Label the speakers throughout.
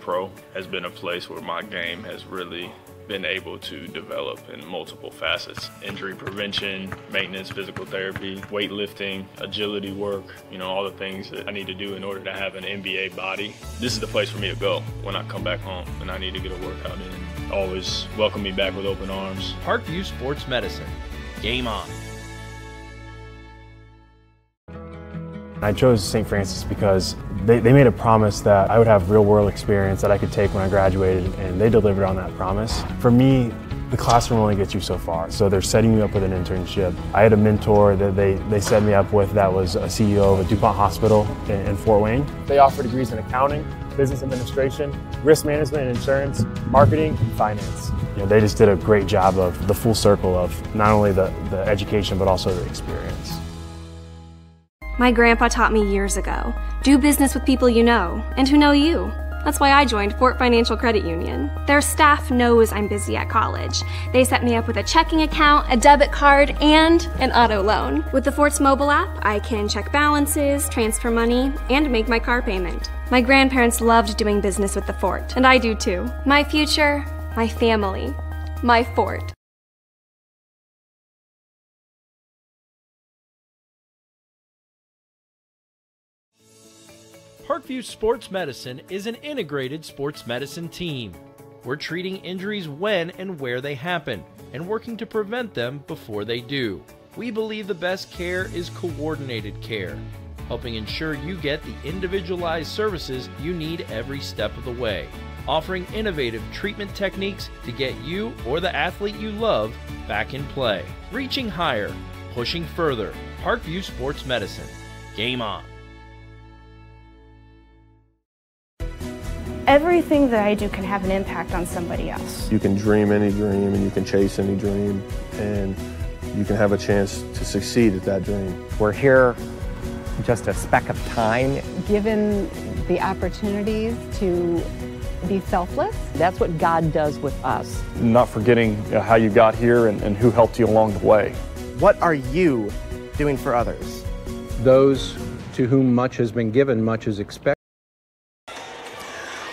Speaker 1: pro has been a place where my game has really been able to develop in multiple facets. Injury prevention, maintenance, physical therapy, weightlifting, agility work, all the things that I need to do in order to have an NBA body. This is the place for me to go when I come back home and I need to get a workout in. Always welcome me back with open arms.
Speaker 2: Parkview Sports Medicine. Game on.
Speaker 3: I chose St. Francis because they made a promise that I would have real-world experience that I could take when I graduated, and they delivered on that promise. For me, the classroom only gets you so far, so they're setting you up with an internship. I had a mentor that they set me up with that was a CEO of a DuPont hospital in Fort Wayne. They offer degrees in accounting, business administration, risk management and insurance, marketing, and finance. They just did a great job of the full circle of not only the education, but also the experience.
Speaker 4: My grandpa taught me years ago, do business with people you know and who know you. That's why I joined Fort Financial Credit Union. Their staff knows I'm busy at college. They set me up with a checking account, a debit card, and an auto loan. With the Fort's mobile app, I can check balances, transfer money, and make my car payment. My grandparents loved doing business with the Fort, and I do too. My future, my family, my Fort.
Speaker 2: Parkview Sports Medicine is an integrated sports medicine team. We're treating injuries when and where they happen and working to prevent them before they do. We believe the best care is coordinated care, helping ensure you get the individualized services you need every step of the way, offering innovative treatment techniques to get you or the athlete you love back in play. Reaching higher, pushing further. Parkview Sports Medicine. Game on.
Speaker 5: Everything that I do can have an impact on somebody else.
Speaker 6: You can dream any dream and you can chase any dream and you can have a chance to succeed at that dream.
Speaker 7: We're here just a speck of time.
Speaker 8: Given the opportunities to be selfless.
Speaker 7: That's what God does with us.
Speaker 9: Not forgetting how you got here and who helped you along the way.
Speaker 10: What are you doing for others?
Speaker 11: Those to whom much has been given, much is expected.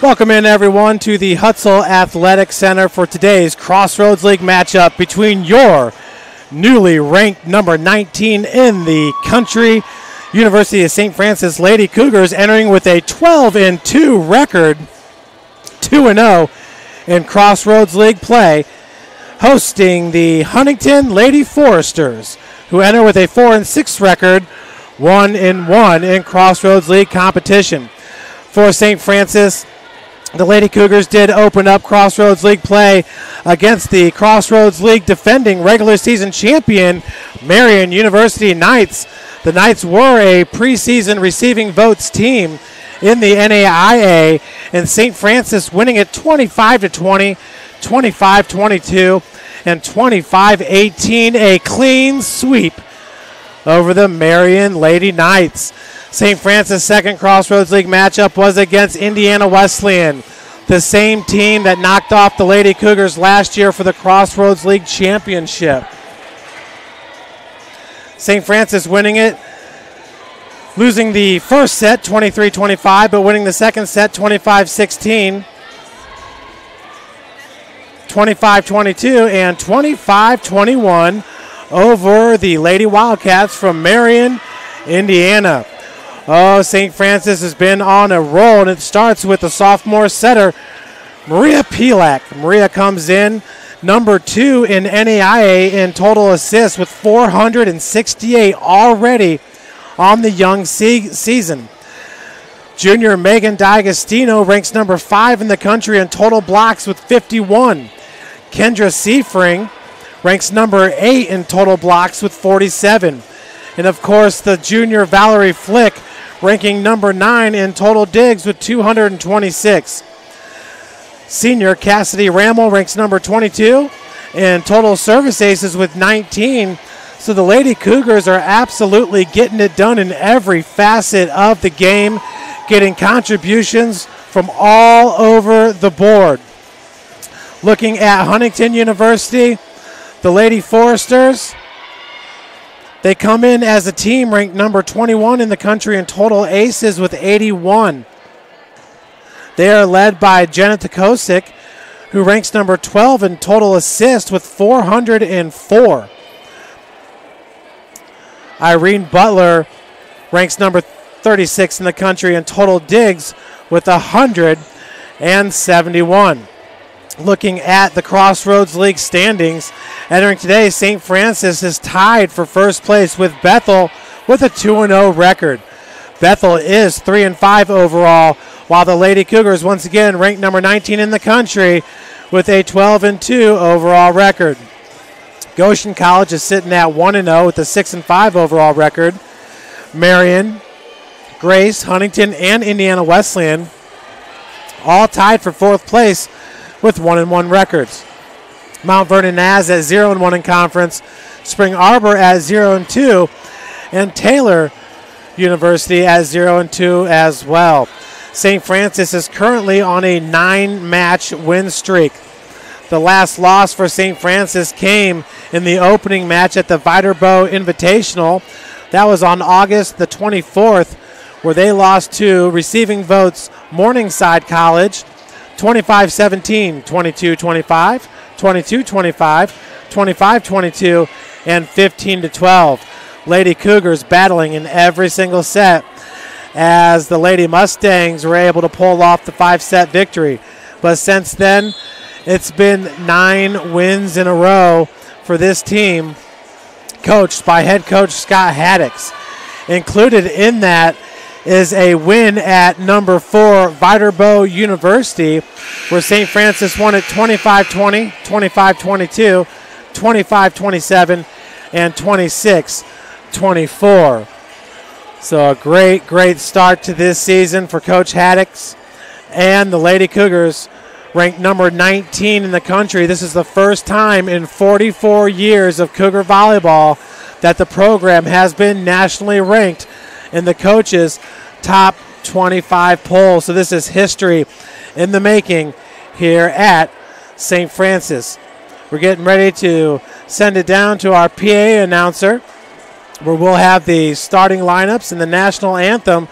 Speaker 12: Welcome in, everyone, to the Hutzel Athletic Center for today's Crossroads League matchup between your newly ranked number 19 in the country, University of St. Francis Lady Cougars, entering with a 12-2 record, 2-0 in Crossroads League play, hosting the Huntington Lady Foresters, who enter with a 4-6 record, 1-1 in Crossroads League competition. For St. Francis, the Lady Cougars did open up Crossroads League play against the Crossroads League defending regular season champion Marian University Knights. The Knights were a preseason receiving votes team in the NAIA, and St. Francis winning it 25-20, 25-22, and 25-18, a clean sweep over the Marian Lady Knights. St. Francis' second Crossroads League matchup was against Indiana Wesleyan, the same team that knocked off the Lady Cougars last year for the Crossroads League championship. St. Francis winning it, losing the first set 23-25, but winning the second set 25-16, 25-22, and 25-21 over the Lady Wildcats from Marion, Indiana. Oh, St. Francis has been on a roll, and it starts with the sophomore setter, Maria Pilak. Maria comes in number 2 in NAIA in total assists with 468 already on the young season. Junior Megan D'Agostino ranks number 5 in the country in total blocks with 51. Kendra Seifring ranks number 8 in total blocks with 47. And, of course, the junior Valerie Flick ranking number 9 in total digs with 226. Senior Cassidy Rammel ranks number 22 in total service aces with 19. So the Lady Cougars are absolutely getting it done in every facet of the game, getting contributions from all over the board. Looking at Huntington University, the Lady Foresters, they come in as a team ranked number 21 in the country in total aces with 81. They are led by Jenna Tukosik, who ranks number 12 in total assists with 404. Irene Butler ranks number 36 in the country in total digs with 171. Looking at the Crossroads League standings, entering today, St. Francis is tied for first place with Bethel with a 2-0 record. Bethel is 3-5 overall, while the Lady Cougars once again ranked number 19 in the country with a 12-2 overall record. Goshen College is sitting at 1-0 with a 6-5 overall record. Marion, Grace, Huntington, and Indiana Wesleyan all tied for fourth place with 1-1 records. Mount Vernon Naz at 0-1 in conference, Spring Arbor at 0-2, and Taylor University at 0-2 as well. St. Francis is currently on a 9-match win streak. The last loss for St. Francis came in the opening match at the Viterbo Invitational. That was on August the 24th, where they lost to Receiving Votes Morningside College 25-17, 22-25, 22-25, 25-22, and 15-12. Lady Cougars battling in every single set as the Lady Mustangs were able to pull off the 5-set victory. But since then, it's been 9 wins in a row for this team, coached by head coach Scott Haddix. Included in that is a win at number 4 Viterbo University, where St. Francis won at 25-20, 25-22, 25-27, and 26-24. So a great start to this season for Coach Haddix. And the Lady Cougars ranked number 19 in the country. This is the first time in 44 years of Cougar volleyball that the program has been nationally ranked in the coaches' top 25 poll. So this is history in the making here at St. Francis. We're getting ready to send it down to our PA announcer, where we'll have the starting lineups and the national anthem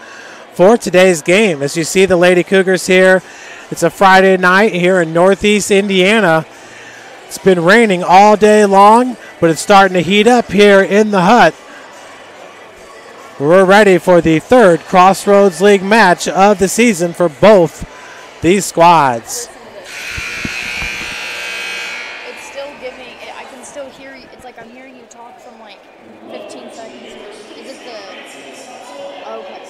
Speaker 12: for today's game. As you see the Lady Cougars here, it's a Friday night here in Northeast Indiana. It's been raining all day long, but it's starting to heat up here in the hut. We're ready for the third Crossroads League match of the season for both these squads.
Speaker 13: It's still giving, I can still hear you. It's like I'm hearing you talk from like 15 seconds. Is it the, okay.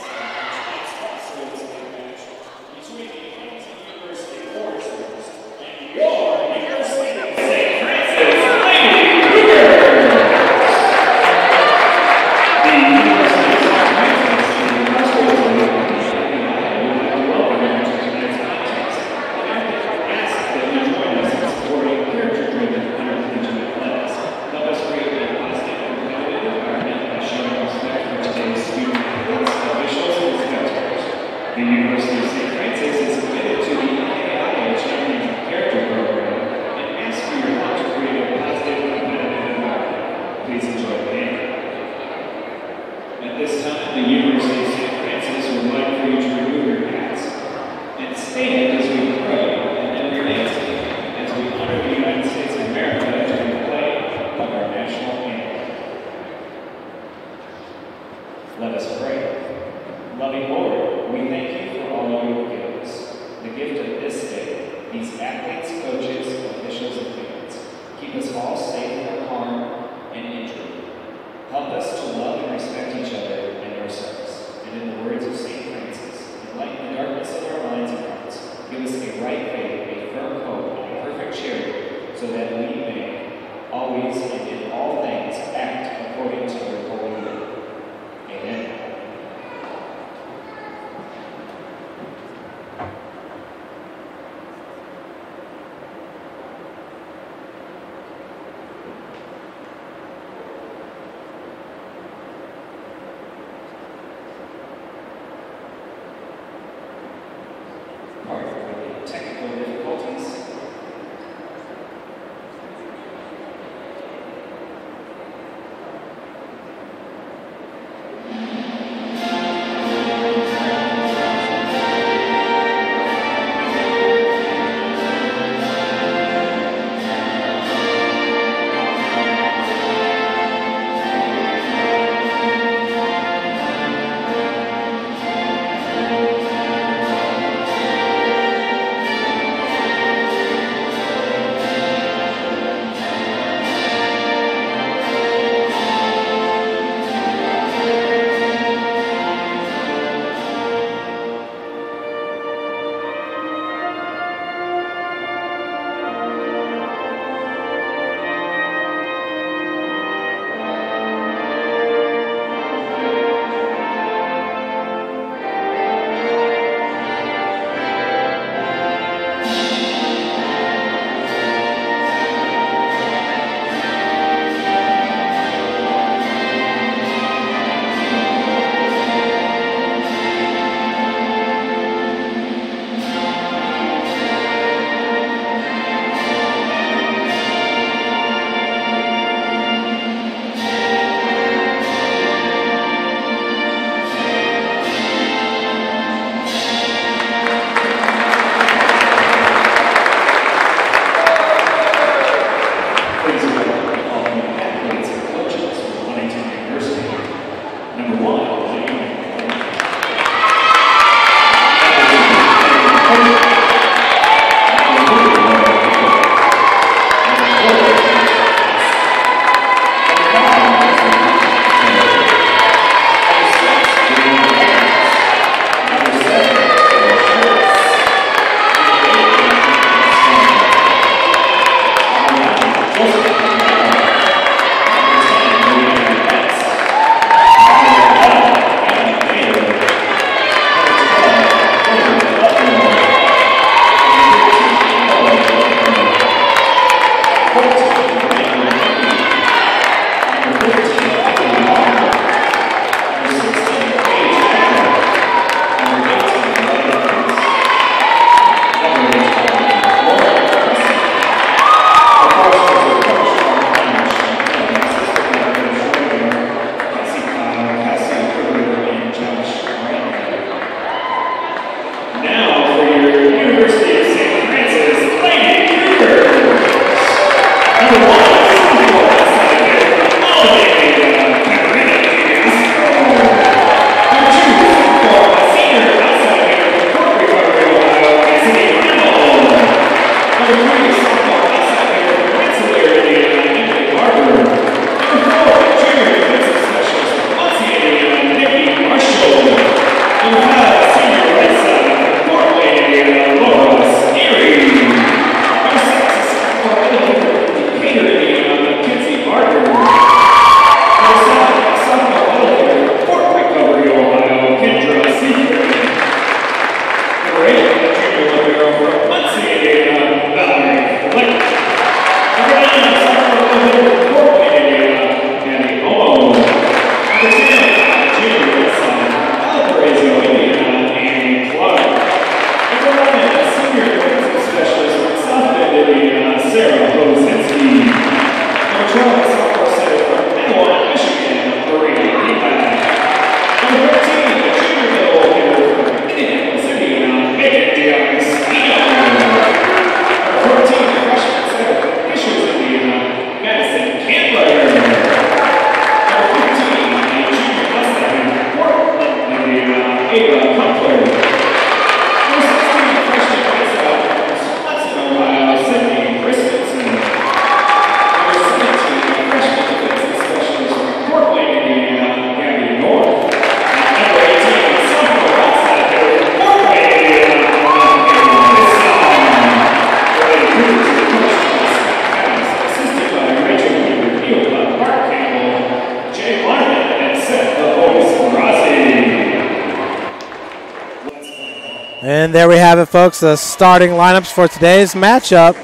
Speaker 12: And there we have it, folks, the starting lineups for today's matchup.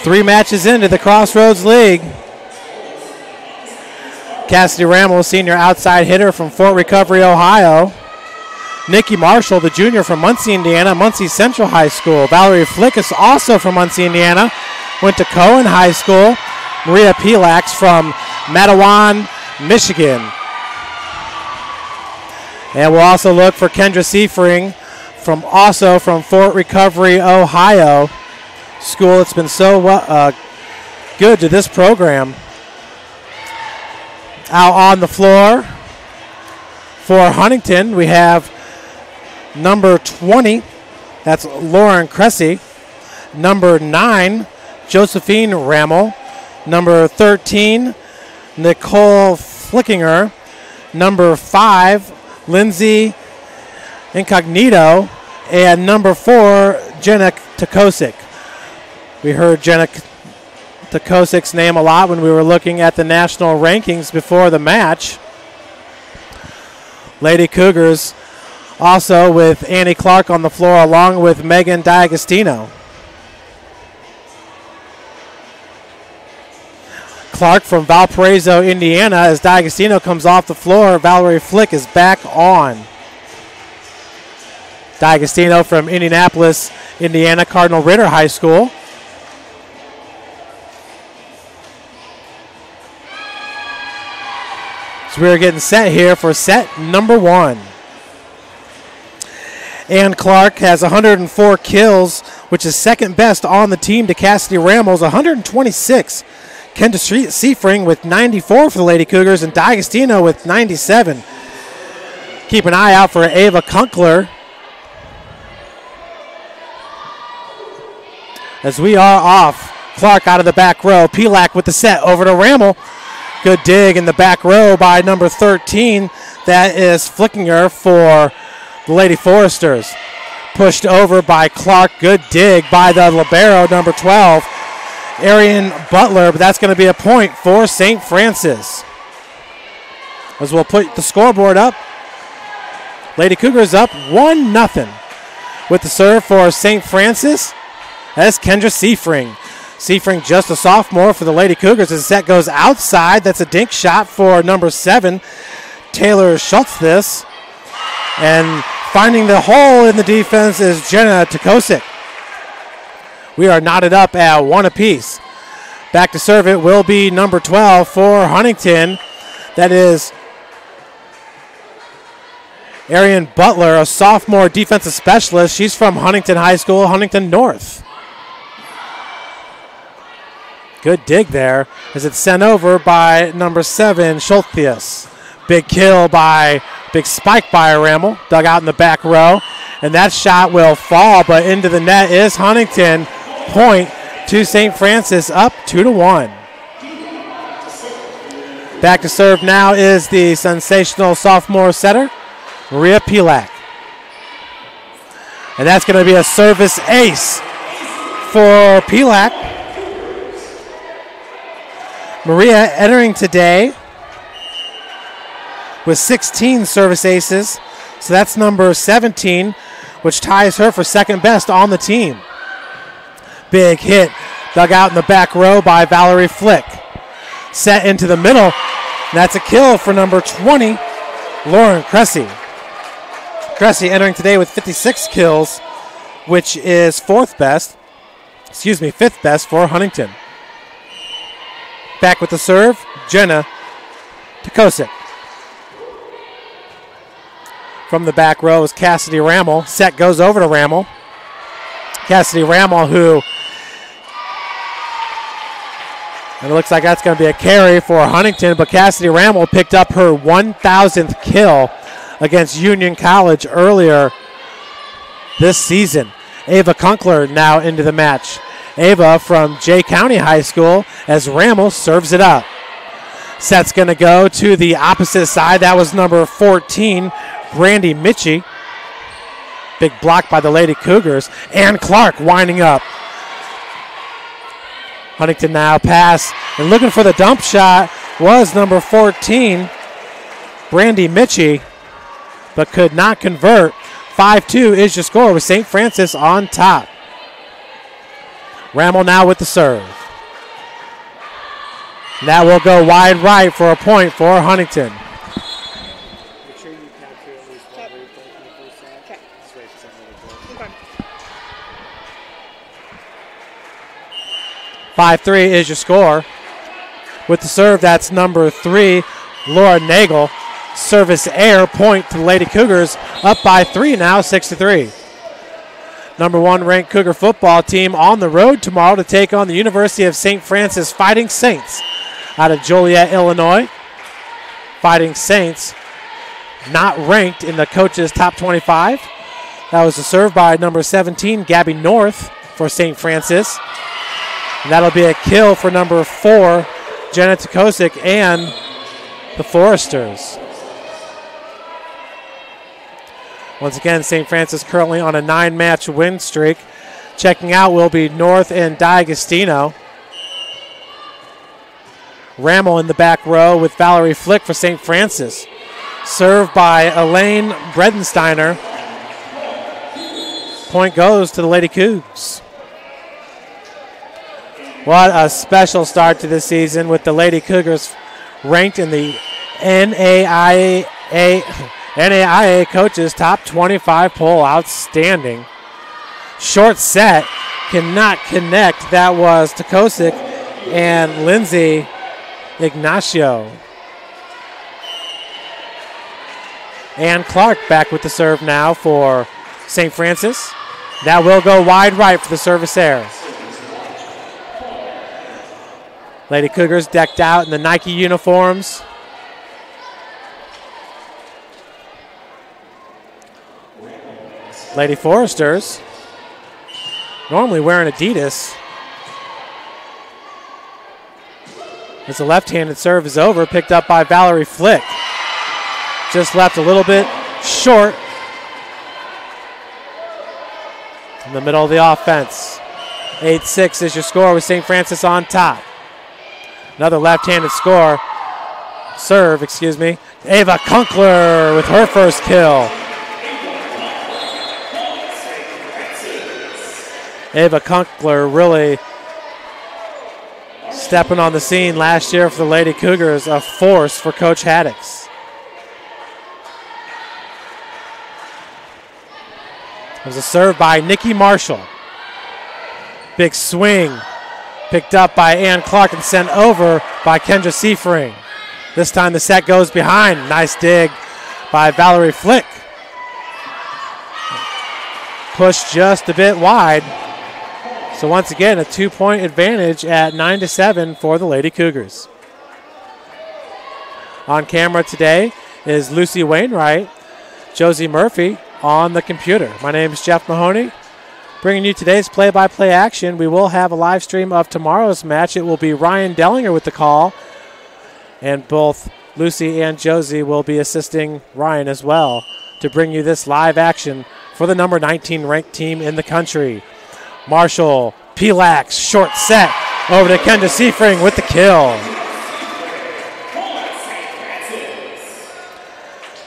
Speaker 12: 3 matches into the Crossroads League. Cassidy Ramel, senior outside hitter from Fort Recovery, Ohio. Nikki Marshall, the junior from Muncie, Indiana, Muncie Central High School. Valerie Flick is also from Muncie, Indiana, went to Cohen High School. Maria Pilax from Matawan, Michigan. And we'll also look for Kendra Seifring from Fort Recovery, Ohio. School that's been so good to this program. Out on the floor for Huntington, we have number 20, that's Lauren Cressy. Number 9, Josephine Ramel. Number 13, Nicole Flickinger. Number 5, Lindsay Incognito. And number 4, Jenna Takosik. We heard Jenna Takosik's name a lot when we were looking at the national rankings before the match. Lady Cougars also with Annie Clark on the floor along with Megan D'Agostino. Clark from Valparaiso, Indiana. As D'Agostino comes off the floor, Valerie Flick is back on. D'Agostino from Indianapolis, Indiana, Cardinal Ritter High School. So we're getting set here for set number 1. Ann Clark has 104 kills, which is second best on the team to Cassidy Ramel's 126 Kendra Seafring with 94 for the Lady Cougars, and D'Agostino with 97. Keep an eye out for Ava Kunkler as we are off. Clark out of the back row. Pilak with the set over to Rammel. Good dig in the back row by number 13. That is Flickinger for the Lady Foresters. Pushed over by Clark. Good dig by the libero, number 12, Arian Butler, but that's going to be a point for St. Francis. As we'll put the scoreboard up. Lady Cougars up 1-0 with the serve for St. Francis. That's Kendra Seafring. Seafring, just a sophomore for the Lady Cougars. As the set goes outside, that's a dink shot for number 7, Taylor Schultz. And finding the hole in the defense is Jenna Tukosik. We are knotted up at 1 apiece. Back to serve it will be number 12 for Huntington. That is Arian Butler, a sophomore defensive specialist. She's from Huntington High School, Huntington North. Good dig there as it's sent over by number 7, Schultz. Big spike by Rammel, dug out in the back row. And that shot will fall, but into the net is Huntington. Point to St. Francis, up 2-1. Back to serve now is the sensational sophomore setter, Maria Pilak. And that's going to be a service ace for Pilak. Maria entering today with 16 service aces. So that's number 17, which ties her for second best on the team. Big hit dug out in the back row by Valerie Flick. Set into the middle. That's a kill for number 20, Lauren Cressy. Cressy entering today with 56 kills, which is fifth best for Huntington. Back with the serve, Jenna Tukosik. From the back row is Cassidy Rammel. Set goes over to Rammel. Cassidy Rammel, who, and it looks like that's going to be a carry for Huntington, but Cassidy Rammel picked up her 1,000th kill against Union College earlier this season. Ava Kunkler now into the match. Ava from Jay County High School as Rammel serves it up. Set's going to go to the opposite side. That was number 14, Brandy Mitchie. Big block by the Lady Cougars. And Clark winding up. Huntington now pass. And looking for the dump shot was number 14, Brandy Mitchie, but could not convert. 5-2 is your score with St. Francis on top. Rammel now with the serve. That will go wide right for a point for Huntington.
Speaker 13: Make sure you capture at least one replay from the first half. Okay. Just wait for something to go.
Speaker 12: 5-3 is your score. With the serve, that's number 3, Laura Nagel. Service air, point to the Lady Cougars. Up by 3 now, 6-3. Number 1 ranked Cougar football team on the road tomorrow to take on the University of St. Francis Fighting Saints out of Joliet, Illinois. Fighting Saints not ranked in the coaches' top 25. That was a serve by number 17, Gabby North for St. Francis. And that'll be a kill for number 4, Jenna Tukosik and the Foresters. Once again, St. Francis currently on a 9-match win streak. Checking out will be North and D'Agostino. Rammel in the back row with Valerie Flick for St. Francis. Served by Elaine Bredensteiner. Point goes to the Lady Cougs. What a special start to this season with the Lady Cougars ranked in the NAIA coaches top 25 poll. Outstanding. Short set, cannot connect. That was Tukosik and Lindsay Ignacio. And Clark back with the serve now for St. Francis. That will go wide right for the service error. Lady Cougars decked out in the Nike uniforms. Lady Foresters normally wearing Adidas. As the left-handed serve is over, picked up by Valerie Flick. Just left a little bit short in the middle of the offense. 8-6 is your score with St. Francis on top. Another left-handed serve. Ava Kunkler with her first kill. Ava Kunkler really stepping on the scene last year for the Lady Cougars, a force for Coach Haddix. It was a serve by Nikki Marshall. Big swing, picked up by Ann Clark and sent over by Kendra Seifring. This time the set goes behind. Nice dig by Valerie Flick. Pushed just a bit wide. So once again, a 2-point advantage at 9-7 for the Lady Cougars. On camera today is Lucy Wainwright, Josie Murphy on the computer. My name is Jeff Mahoney, bringing you today's play-by-play action. We will have a live stream of tomorrow's match. It will be Ryan Dellinger with the call, and both Lucy and Josie will be assisting Ryan as well to bring you this live action for the number 19 ranked team in the country. Marshall, Pilax, short set over to Kendra Seifring with the kill.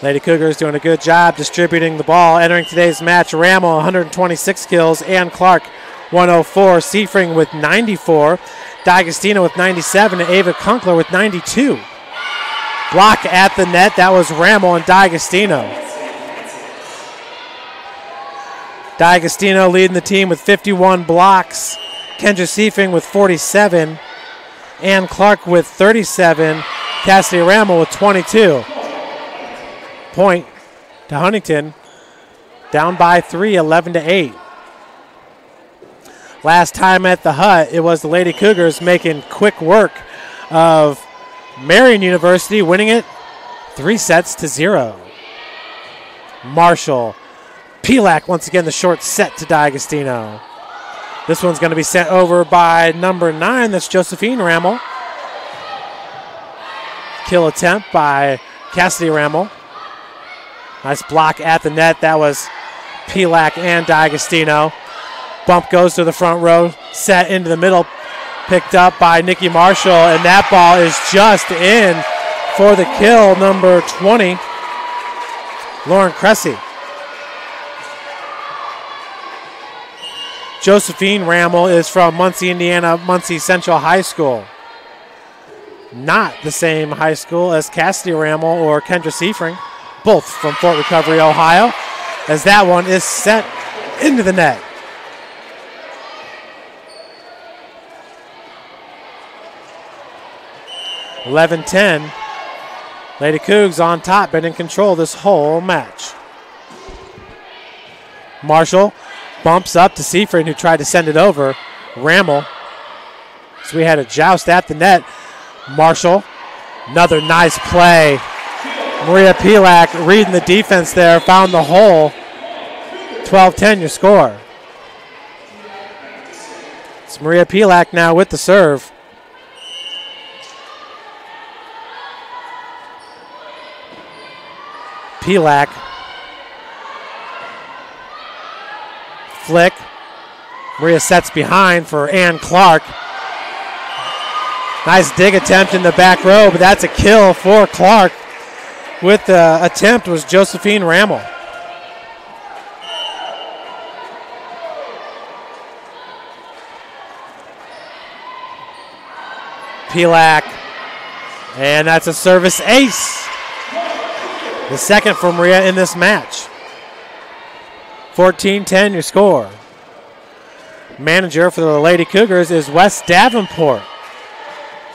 Speaker 12: Lady Cougars doing a good job distributing the ball. Entering today's match, Rammel, 126 kills. Ann Clark, 104. Seifring with 94. D'Agostino with 97. And Ava Kunkler with 92. Block at the net. That was Rammel and D'Agostino. D'Agostino leading the team with 51 blocks. Kendra Seifring with 47. Ann Clark with 37. Cassidy Rammel with 22. Point to Huntington. Down by 3, 11-8. Last time at the hut, it was the Lady Cougars making quick work of Marian University, winning it 3-0. Marshall. Pilak, once again, the short set to D'Agostino. This one's going to be sent over by number 9. That's Josephine Rammel. Kill attempt by Cassidy Rammel. Nice block at the net. That was Pilak and D'Agostino. Bump goes to the front row. Set into the middle. Picked up by Nikki Marshall. And that ball is just in for the kill, number 20, Lauren Cressy. Josephine Rammel is from Muncie, Indiana, Muncie Central High School. Not the same high school as Cassidy Rammel or Kendra Seifring, both from Fort Recovery, Ohio, as that one is set into the net. (11-10). Lady Cougs on top, been in control this whole match. Marshall bumps up to Seifring, who tried to send it over. Rammel. So we had a joust at the net. Marshall, another nice play. Maria Pilak reading the defense there, found the hole. 12-10 your score. It's Maria Pilak now with the serve. Pilak. Flick. Maria sets behind for Ann Clark. Nice dig attempt in the back row, but that's a kill for Clark. With the attempt was Josephine Rammel. Pilak. And that's a service ace. The second for Maria in this match. 14-10 your score. Manager for the Lady Cougars is Wes Davenport.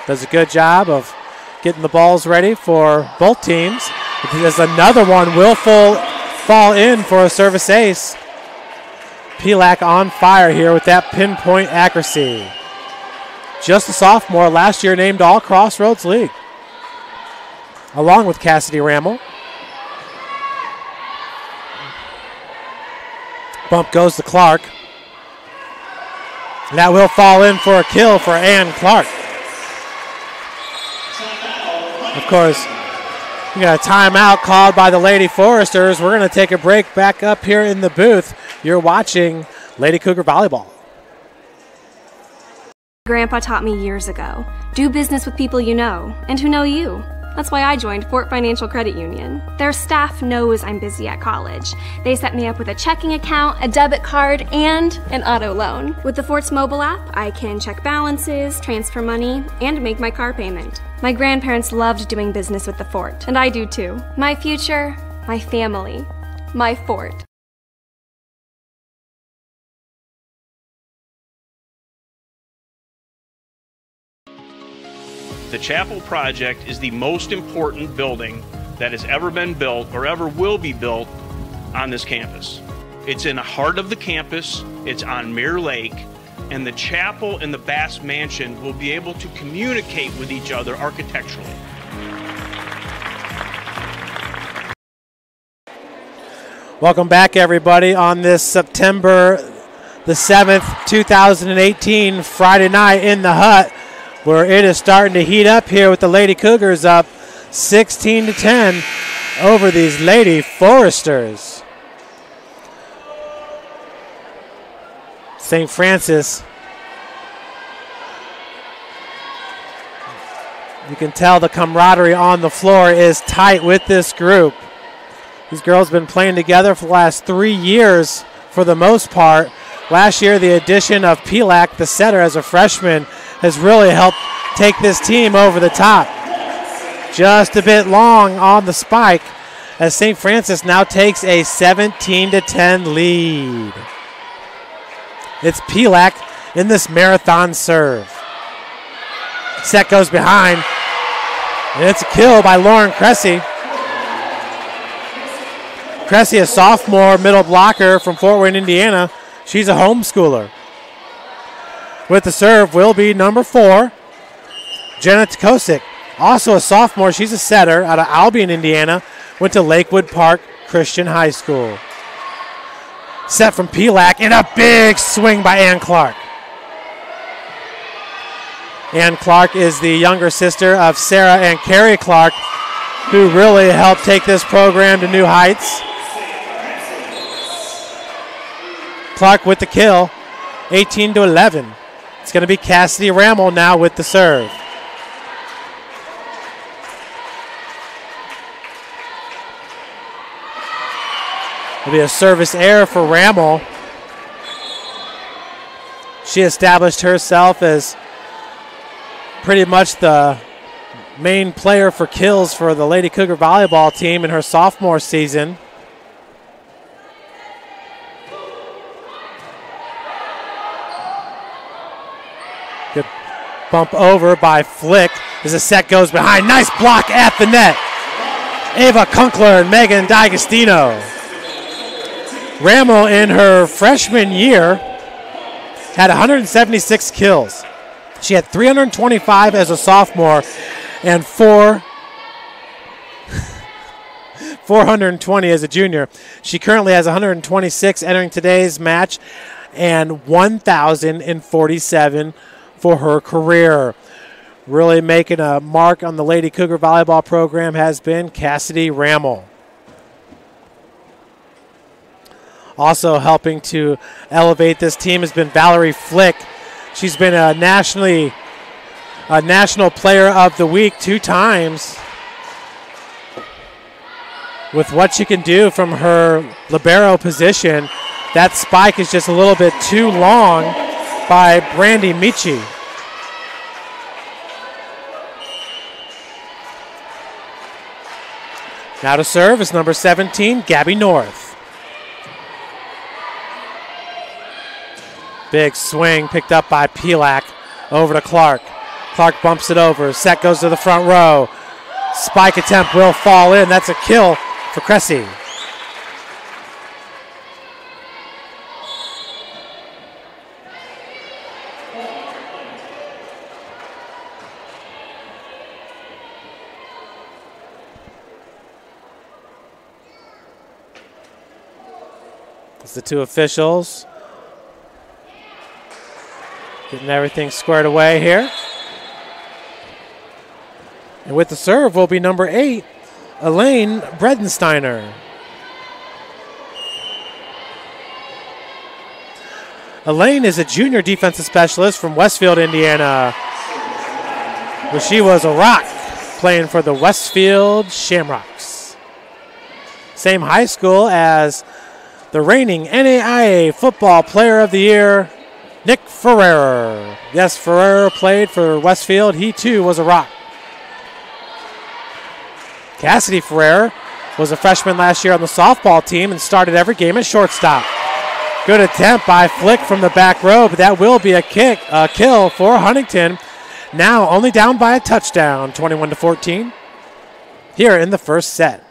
Speaker 12: Does a good job of getting the balls ready for both teams. There's another one. Will fall in for a service ace. Pilak on fire here with that pinpoint accuracy. just a sophomore, last year named All Crossroads League, along with Cassidy Rammel. Bump goes to Clark. And that will fall in for a kill for Ann Clark. Of course, we got a timeout called by the Lady Foresters. We're going to take a break back up here in the booth. You're watching Lady Cougar Volleyball.
Speaker 4: Grandpa taught me years ago, do business with people you know and who know you. That's why I joined Fort Financial Credit Union. Their staff knows I'm busy at college. They set me up with a checking account, a debit card, and an auto loan. With the Fort's mobile app, I can check balances, transfer money, and make my car payment. My grandparents loved doing business with the Fort, and I do too. My future, my family, my Fort.
Speaker 14: The Chapel project is the most important building that has ever been built or ever will be built on this campus. It's in the heart of the campus, it's on Mirror Lake, and the chapel and the Bass Mansion will be able to communicate with each other architecturally.
Speaker 12: Welcome back, everybody, on this September the 7th, 2018, Friday night in the Hut, where it is starting to heat up here with the Lady Cougars up 16-10 over these Lady Foresters. St. Francis, you can tell the camaraderie on the floor is tight with this group. These girls have been playing together for the last 3 years for the most part. Last year, the addition of Pilak, the setter, as a freshman, has really helped take this team over the top. Just a bit long on the spike as St. Francis now takes a 17-10 lead. It's Pilak in this marathon serve. Set goes behind, and it's a kill by Lauren Cressy. Cressy, a sophomore middle blocker from Fort Wayne, Indiana. She's a homeschooler. With the serve will be number 4, Jenna Tkosik. Also a sophomore. She's a setter out of Albion, Indiana. Went to Lakewood Park Christian High School. Set from Pilak, and a big swing by Ann Clark. Ann Clark is the younger sister of Sarah and Carrie Clark, who really helped take this program to new heights. Clark with the kill, 18-11. It's going to be Cassidy Rammel now with the serve. It'll be a service error for Rammel. She established herself as pretty much the main player for kills for the Lady Cougar volleyball team in her sophomore season. Good bump over by Flick as the set goes behind. Nice block at the net. Ava Kunkler and Megan D'Agostino. Rammel in her freshman year had 176 kills. She had 325 as a sophomore and 420 as a junior. She currently has 126 entering today's match and 1,047 for her career. Really making a mark on the Lady Cougar volleyball program has been Cassidy Rammel. Also helping to elevate this team has been Valerie Flick. She's been a national player of the week 2 times. With what she can do from her libero position, that spike is just a little bit too long by Brandy Michi. Now to serve is number 17, Gabby North. Big swing picked up by Pilak over to Clark. Clark bumps it over. Set goes to the front row. Spike attempt will fall in. That's a kill for Cressy. It's the two officials getting everything squared away here. And with the serve will be number 8, Elaine Bredensteiner. Elaine is a junior defensive specialist from Westfield, Indiana, where she was a rock playing for the Westfield Shamrocks. Same high school as the reigning NAIA Football Player of the Year, Nick Ferrer. Yes, Ferrer played for Westfield. He too was a rock. Cassidy Ferrer was a freshman last year on the softball team and started every game at shortstop. Good attempt by Flick from the back row, but that will be a kill for Huntington. Now only down by a touchdown, 21-14, here in the first set.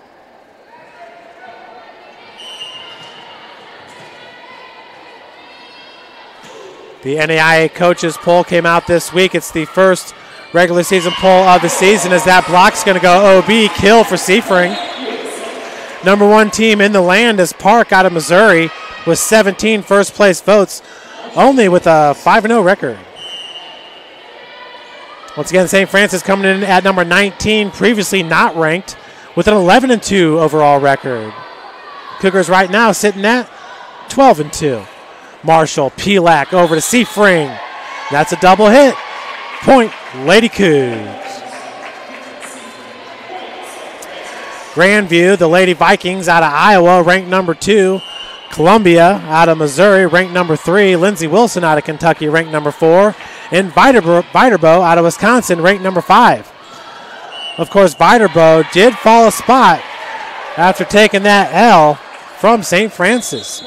Speaker 12: The NAIA coaches poll came out this week. It's the first regular season poll of the season as that block's going to go OB, kill for Seafring. Number 1 team in the land is Park out of Missouri with 17 first place votes, only with a 5-0 record. Once again, St. Francis coming in at number 19, previously not ranked, with an 11-2 overall record. Cougars right now sitting at 12-2. Marshall, Pelak over to Seafring. That's a double hit. Point, Lady Cougs. Grandview, the Lady Vikings out of Iowa, ranked number 2. Columbia out of Missouri, ranked number 3. Lindsey Wilson out of Kentucky, ranked number 4. And Viterbo out of Wisconsin, ranked number 5. Of course, Viterbo did fall a spot after taking that L from St. Francis.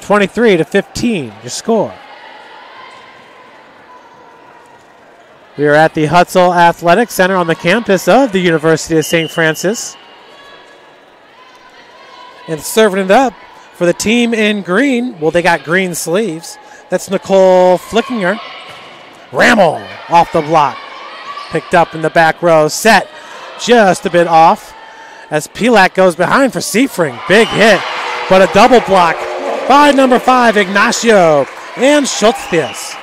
Speaker 12: 23-15, your score. We are at the Hutzel Athletic Center on the campus of the University of St. Francis. And serving it up for the team in green. Well, they got green sleeves. That's Nicole Flickinger. Rammel off the block. Picked up in the back row. Set just a bit off as Pelak goes behind for Seafring. Big hit, but a double block by number 5, Ignacio and Schultz.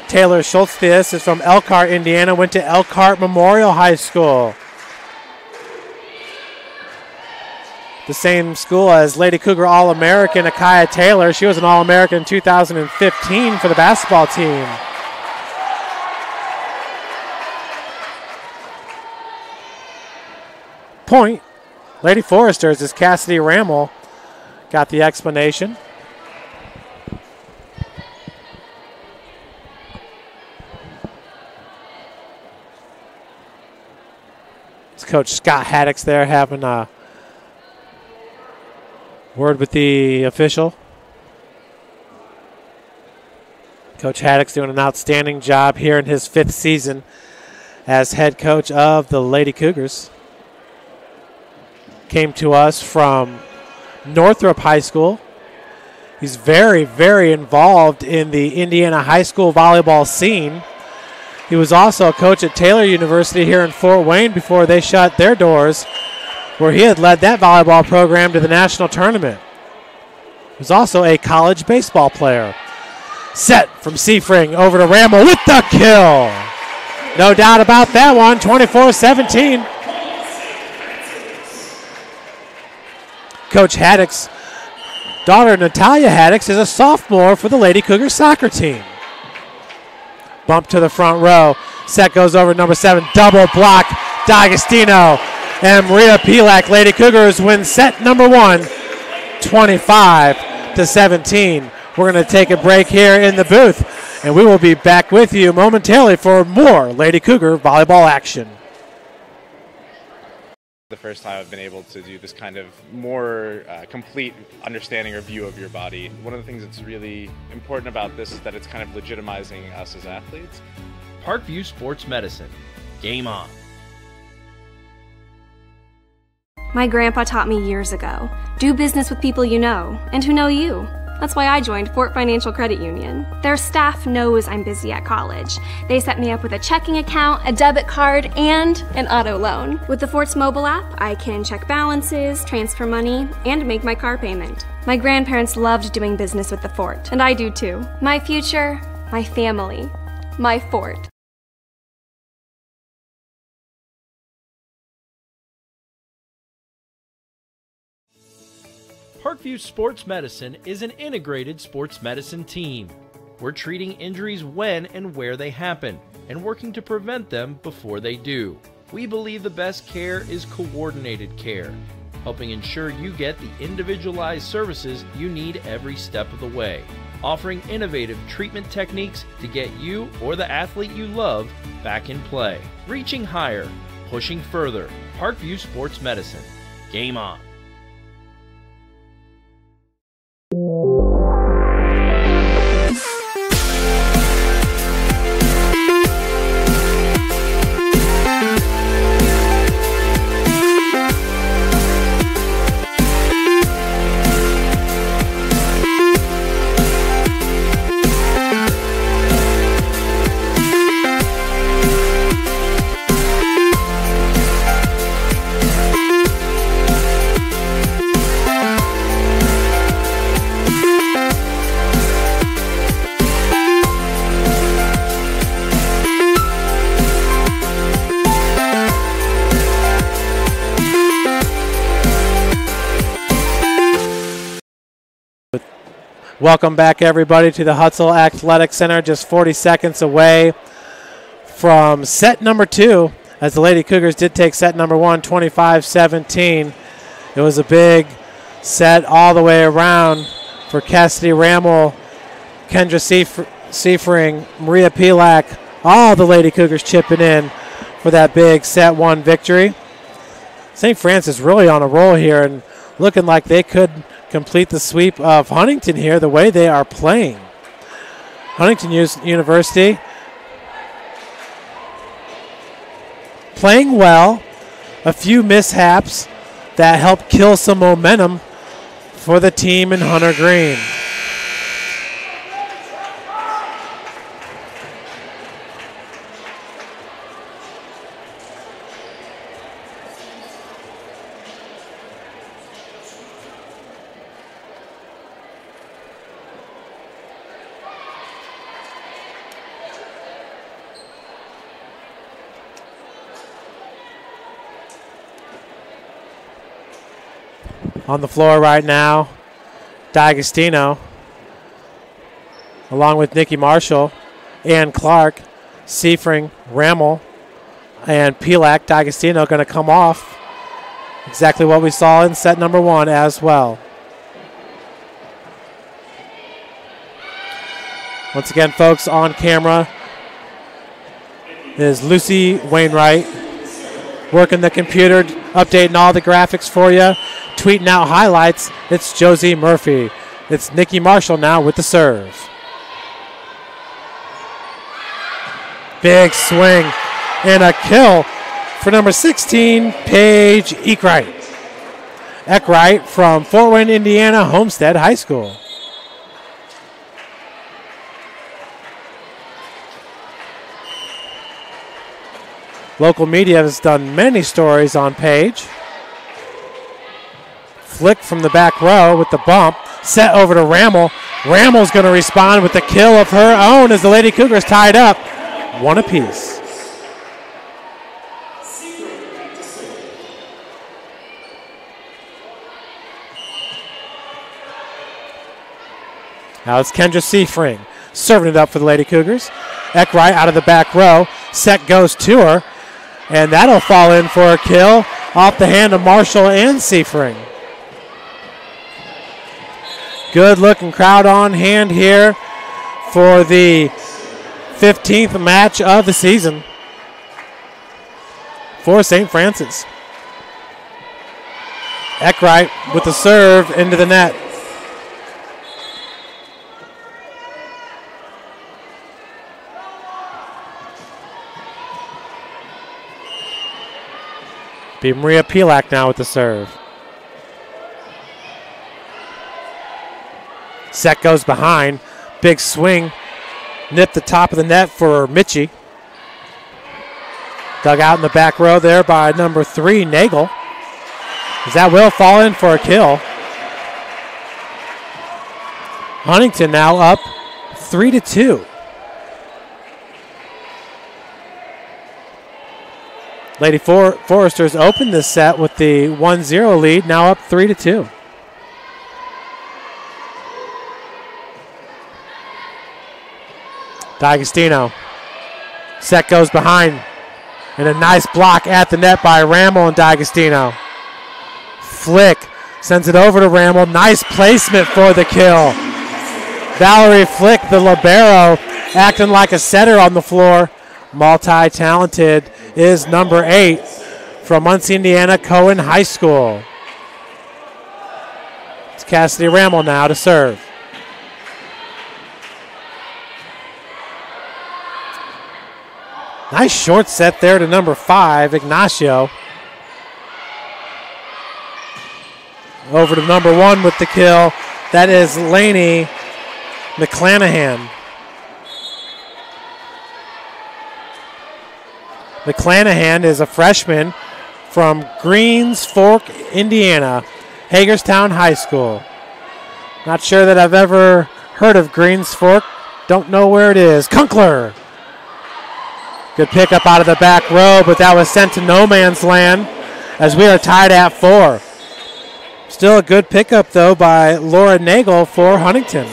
Speaker 12: Taylor Schultz is from Elkhart, Indiana, went to Elkhart Memorial High School. The same school as Lady Cougar All-American Akaya Taylor. She was an All-American in 2015 for the basketball team. Point, Lady Foresters, as Cassidy Rammel got the explanation. It's Coach Scott Haddix there having a word with the official. Coach Haddix doing an outstanding job here in his 5th season as head coach of the Lady Cougars. Came to us from Northrop High School. He's very, very involved in the Indiana high school volleyball scene. He was also a coach at Taylor University here in Fort Wayne before they shut their doors, where he had led that volleyball program to the national tournament. He was also a college baseball player. Set from Seafring over to Rammel with the kill. No doubt about that one, 24-17. Coach Haddix, daughter Natalia Haddix, is a sophomore for the Lady Cougars soccer team. Bump to the front row. Set goes over number 7. Double block. D'Agostino and Maria Pelak. Lady Cougars win set number 1, 25-17. We're going to take a break here in the booth, and we will be back with you momentarily for more Lady Cougar volleyball action.
Speaker 15: The first time I've been able to do this kind of more complete understanding or view of your body. One of the things that's really important about this is that it's kind of legitimizing us as athletes.
Speaker 2: Parkview Sports Medicine. Game on.
Speaker 4: My grandpa taught me years ago, do business with people you know and who know you. That's why I joined Fort Financial Credit Union. Their staff knows I'm busy at college. They set me up with a checking account, a debit card, and an auto loan. With the Fort's mobile app, I can check balances, transfer money, and make my car payment. My grandparents loved doing business with the Fort, and I do too. My future, my family, my Fort.
Speaker 2: Parkview Sports Medicine is an integrated sports medicine team. We're treating injuries when and where they happen, and working to prevent them before they do. We believe the best care is coordinated care, helping ensure you get the individualized services you need every step of the way, offering innovative treatment techniques to get you or the athlete you love back in play. Reaching higher, pushing further. Parkview Sports Medicine. Game on.
Speaker 12: Welcome back, everybody, to the Hutzel Athletic Center, just 40 seconds away from set number 2, as the Lady Cougars did take set number 1, 25-17. It was a big set all the way around for Cassidy Rammel, Kendra Seifering, Maria Pilak, all the Lady Cougars chipping in for that big set 1 victory. St. Francis really on a roll here and looking like they could complete the sweep of Huntington here the way they are playing. Huntington University playing well, a few mishaps that helped kill some momentum for the team in Hunter Green. On the floor right now, D'Agostino, along with Nikki Marshall, Ann Clark, Seifring, Rammel, and Pilak. D'Agostino going to come off. Exactly what we saw in set number 1 as well. Once again, folks, on camera is Lucy Wainwright, working the computer, updating all the graphics for you, tweeting out highlights. It's Josie Murphy. It's Nikki Marshall now with the serve. Big swing and a kill for number 16, Paige Eckwright. Eckwright from Fort Wayne, Indiana, Homestead High School. Local media has done many stories on Paige. Flick from the back row with the bump. Set over to Rammel. Rammel's going to respond with the kill of her own as the Lady Cougars tied up 1 apiece. Now it's Kendra Seifring serving it up for the Lady Cougars. Eckwright out of the back row. Set goes to her. And that'll fall in for a kill off the hand of Marshall and Seifring. Good looking crowd on hand here for the 15th match of the season for St. Francis. Eckwright with the serve into the net. Be Maria Pilak now with the serve. Set goes behind. Big swing. Nipped the top of the net for Mitchie. Dug out in the back row there by number 3, Nagel. As that will fall in for a kill. Huntington now up 3-2. Lady Foresters opened this set with the 1-0 lead, now up 3-2. D'Agostino. Set goes behind. And a nice block at the net by Ramel and D'Agostino. Flick sends it over to Ramel. Nice placement for the kill. Valerie Flick, the libero, acting like a setter on the floor. Multi-talented is number 8 from Muncie, Indiana, Cohen High School. It's Cassidy Ramel now to serve. Nice short set there to number 5, Ignacio. Over to number 1 with the kill. That is Laney McClanahan. McClanahan is a freshman from Greens Fork, Indiana, Hagerstown High School. Not sure that I've ever heard of Greens Fork. Don't know where it is. Kunkler. Good pickup out of the back row, but that was sent to no man's land as we are tied at 4. Still a good pickup, though, by Laura Nagel for Huntington.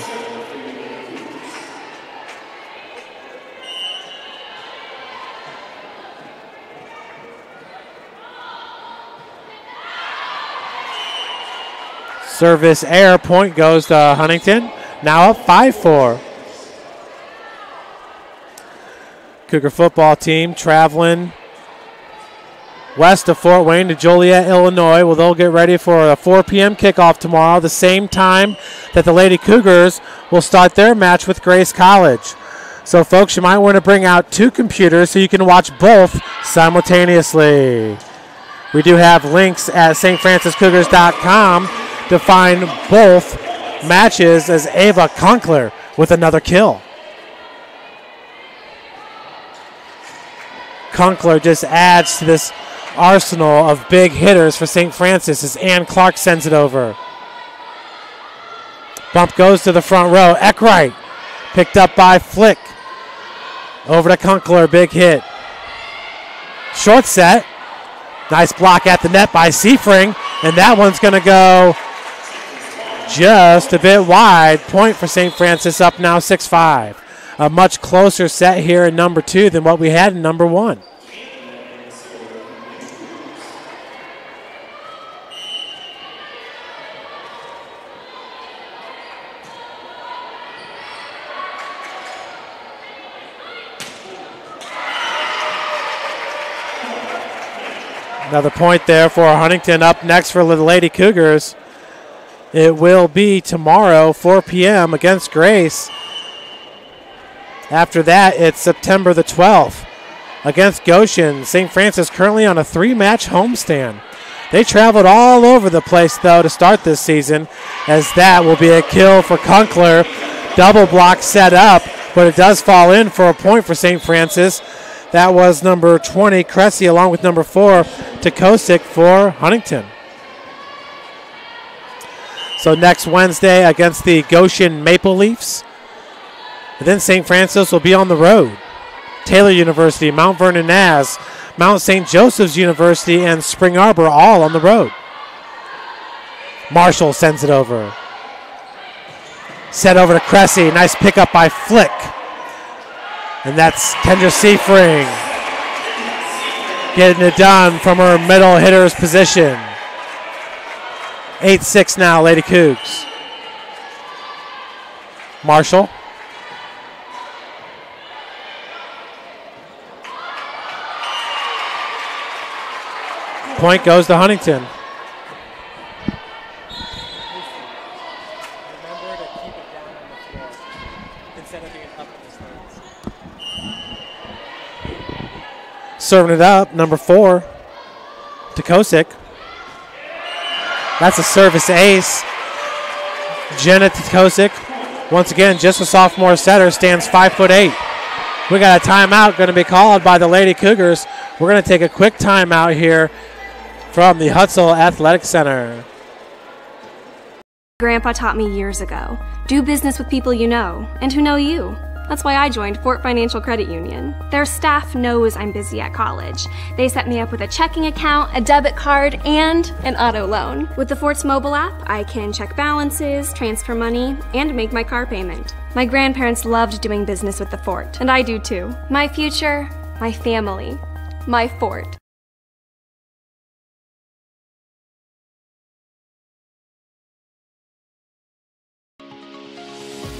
Speaker 12: Service air, point goes to Huntington. Now up 5-4. Cougar football team traveling west of Fort Wayne to Joliet, Illinois. Well, they'll get ready for a 4 p.m. kickoff tomorrow, the same time that the Lady Cougars will start their match with Grace College. So, folks, you might want to bring out 2 computers so you can watch both simultaneously. We do have links at stfranciscougars.com to find both matches as Ava Kunkler with another kill. Kunkler just adds to this arsenal of big hitters for St. Francis as Ann Clark sends it over. Bump goes to the front row. Eckwright picked up by Flick. Over to Kunkler, big hit. Short set. Nice block at the net by Seifring, and that one's going to go just a bit wide. Point for St. Francis, up now 6-5. A much closer set here in number 2 than what we had in number 1. Another point there for Huntington. Up next for the Lady Cougars. It will be tomorrow, 4 p.m. against Grace. After that, it's September the 12th against Goshen. St. Francis currently on a 3-match homestand. They traveled all over the place, though, to start this season, as that will be a kill for Kunkler. Double block set up, but it does fall in for a point for St. Francis. That was number 20, Cressy, along with number 4, Tekosic for Huntington. So next Wednesday against the Goshen Maple Leafs. And then St. Francis will be on the road. Taylor University, Mount Vernon Naz, Mount St. Joseph's University, and Spring Arbor all on the road. Marshall sends it over. Set over to Cressy. Nice pickup by Flick. And that's Kendra Seifring getting it done from her middle hitter's position. 8-6 now, Lady Cougs. Marshall. Point goes to Huntington. Remember to keep it down on the floor instead of being up at the stands. Serving it up, number 4, Tekosic. That's a service ace. Jenna Tekosic Once again, just a sophomore setter, stands 5'8". We got a timeout going to be called by the Lady Cougars. We're going to take a quick timeout here from the Hutzel Athletic Center.
Speaker 4: Grandpa taught me years ago, do business with people you know and who know you. That's why I joined Fort Financial Credit Union. Their staff knows I'm busy at college. They set me up with a checking account, a debit card, and an auto loan. With the Fort's mobile app, I can check balances, transfer money, and make my car payment. My grandparents loved doing business with the Fort, and I do too. My future, my family, my Fort.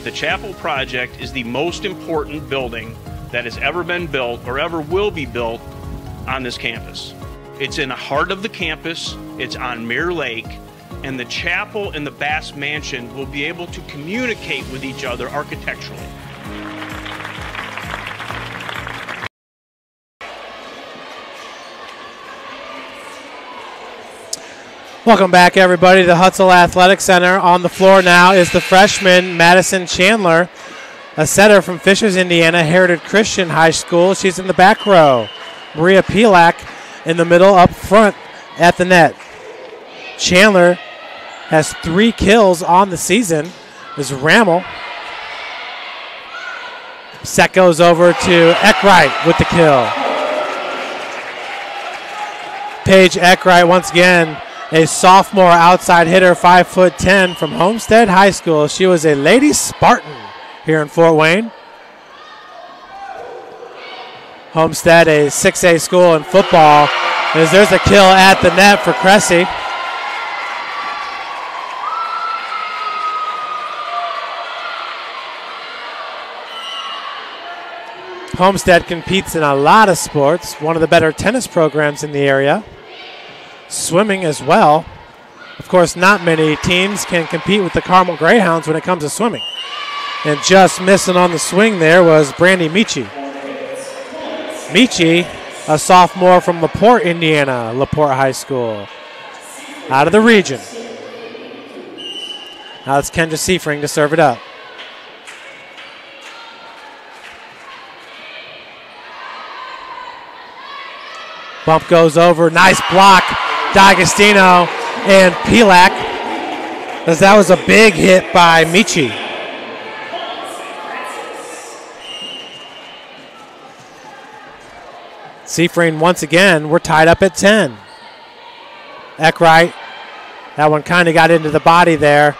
Speaker 14: The Chapel project is the most important building that has ever been built or ever will be built on this campus. It's in the heart of the campus, it's on Mirror Lake, and the chapel and the Bass Mansion will be able to communicate with each other architecturally.
Speaker 12: Welcome back, everybody, to the Hutzel Athletic Center. On the floor now is the freshman Madison Chandler, a setter from Fishers, Indiana, Heritage Christian High School. She's in the back row. Maria Pilak in the middle, up front at the net. Chandler has 3 kills on the season. Is Rammel. Set goes over to Eckwright with the kill. Paige Eckwright once again, a sophomore outside hitter, 5'10", from Homestead High School. She was a Lady Spartan here in Fort Wayne. Homestead, a 6A school in football. As there's a kill at the net for Cressy. Homestead competes in a lot of sports, one of the better tennis programs in the area. Swimming as well. Of course, not many teams can compete with the Carmel Greyhounds when it comes to swimming. And just missing on the swing there was Brandy Michi. Michi, a sophomore from LaPorte, Indiana, LaPorte High School, out of the region. Now it's Kendra Seifring to serve it up. Bump goes over, nice block. D'Agostino and Pilak, as that was a big hit by Michi. Seifring once again, we're tied up at 10. Eckwright, that one kind of got into the body there,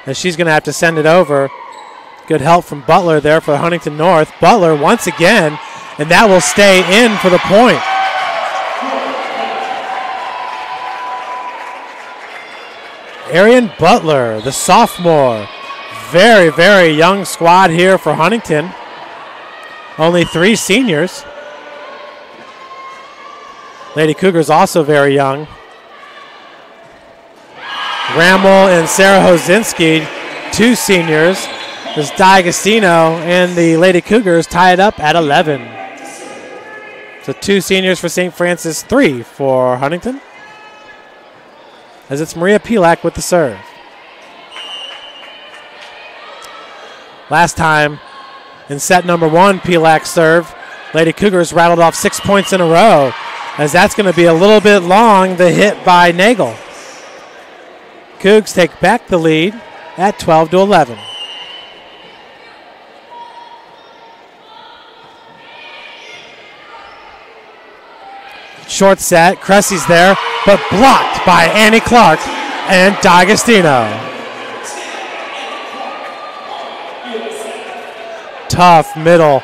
Speaker 12: and she's going to have to send it over. Good help from Butler there for Huntington North. Butler once again, and that will stay in for the point. Arian Butler, the sophomore. Very, very young squad here for Huntington. Only 3 seniors. Lady Cougars also very young. Rammel and Sarah Hozinski, 2 seniors. There's D'Agostino and the Lady Cougars tied up at 11. So 2 seniors for St. Francis, 3 for Huntington. As it's Maria Pilak with the serve. Last time in set number 1, Pilak served. Lady Cougars rattled off 6 points in a row, as that's going to be a little bit long, the hit by Nagel. Cougs take back the lead at 12-11. Short set, Cressy's there, but blocked by Annie Clark and D'Agostino. Tough middle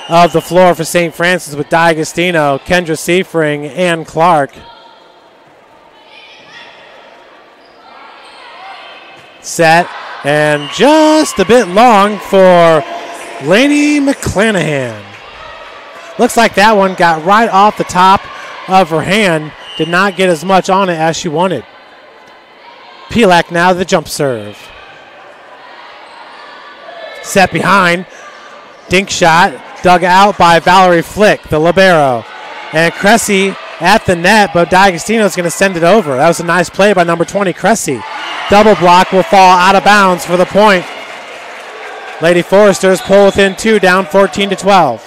Speaker 12: of the floor for St. Francis with D'Agostino, Kendra Seifring, and Clark. Set, and just a bit long for Lainey McClanahan. Looks like that one got right off the top of her hand. Did not get as much on it as she wanted. Pilak now the jump serve. Set behind. Dink shot dug out by Valerie Flick, the libero. And Cressy at the net, but D'Agostino is going to send it over. That was a nice play by number 20, Cressy. Double block will fall out of bounds for the point Lady Foresters pull within 2, down 14-12.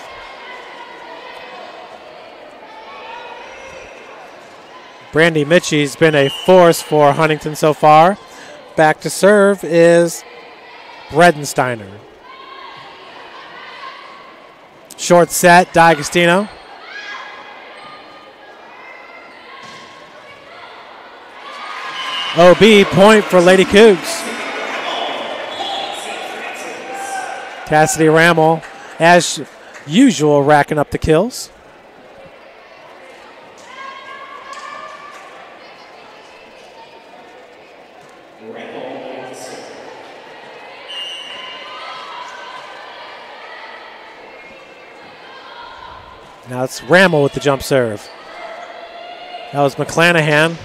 Speaker 12: Brandy Mitchie's been a force for Huntington so far. Back to serve is Bredensteiner. Short set, D'Agostino. OB point for Lady Cougs. Cassidy Rammel, as usual, racking up the kills. Now it's Rammel with the jump serve. That was McClanahan.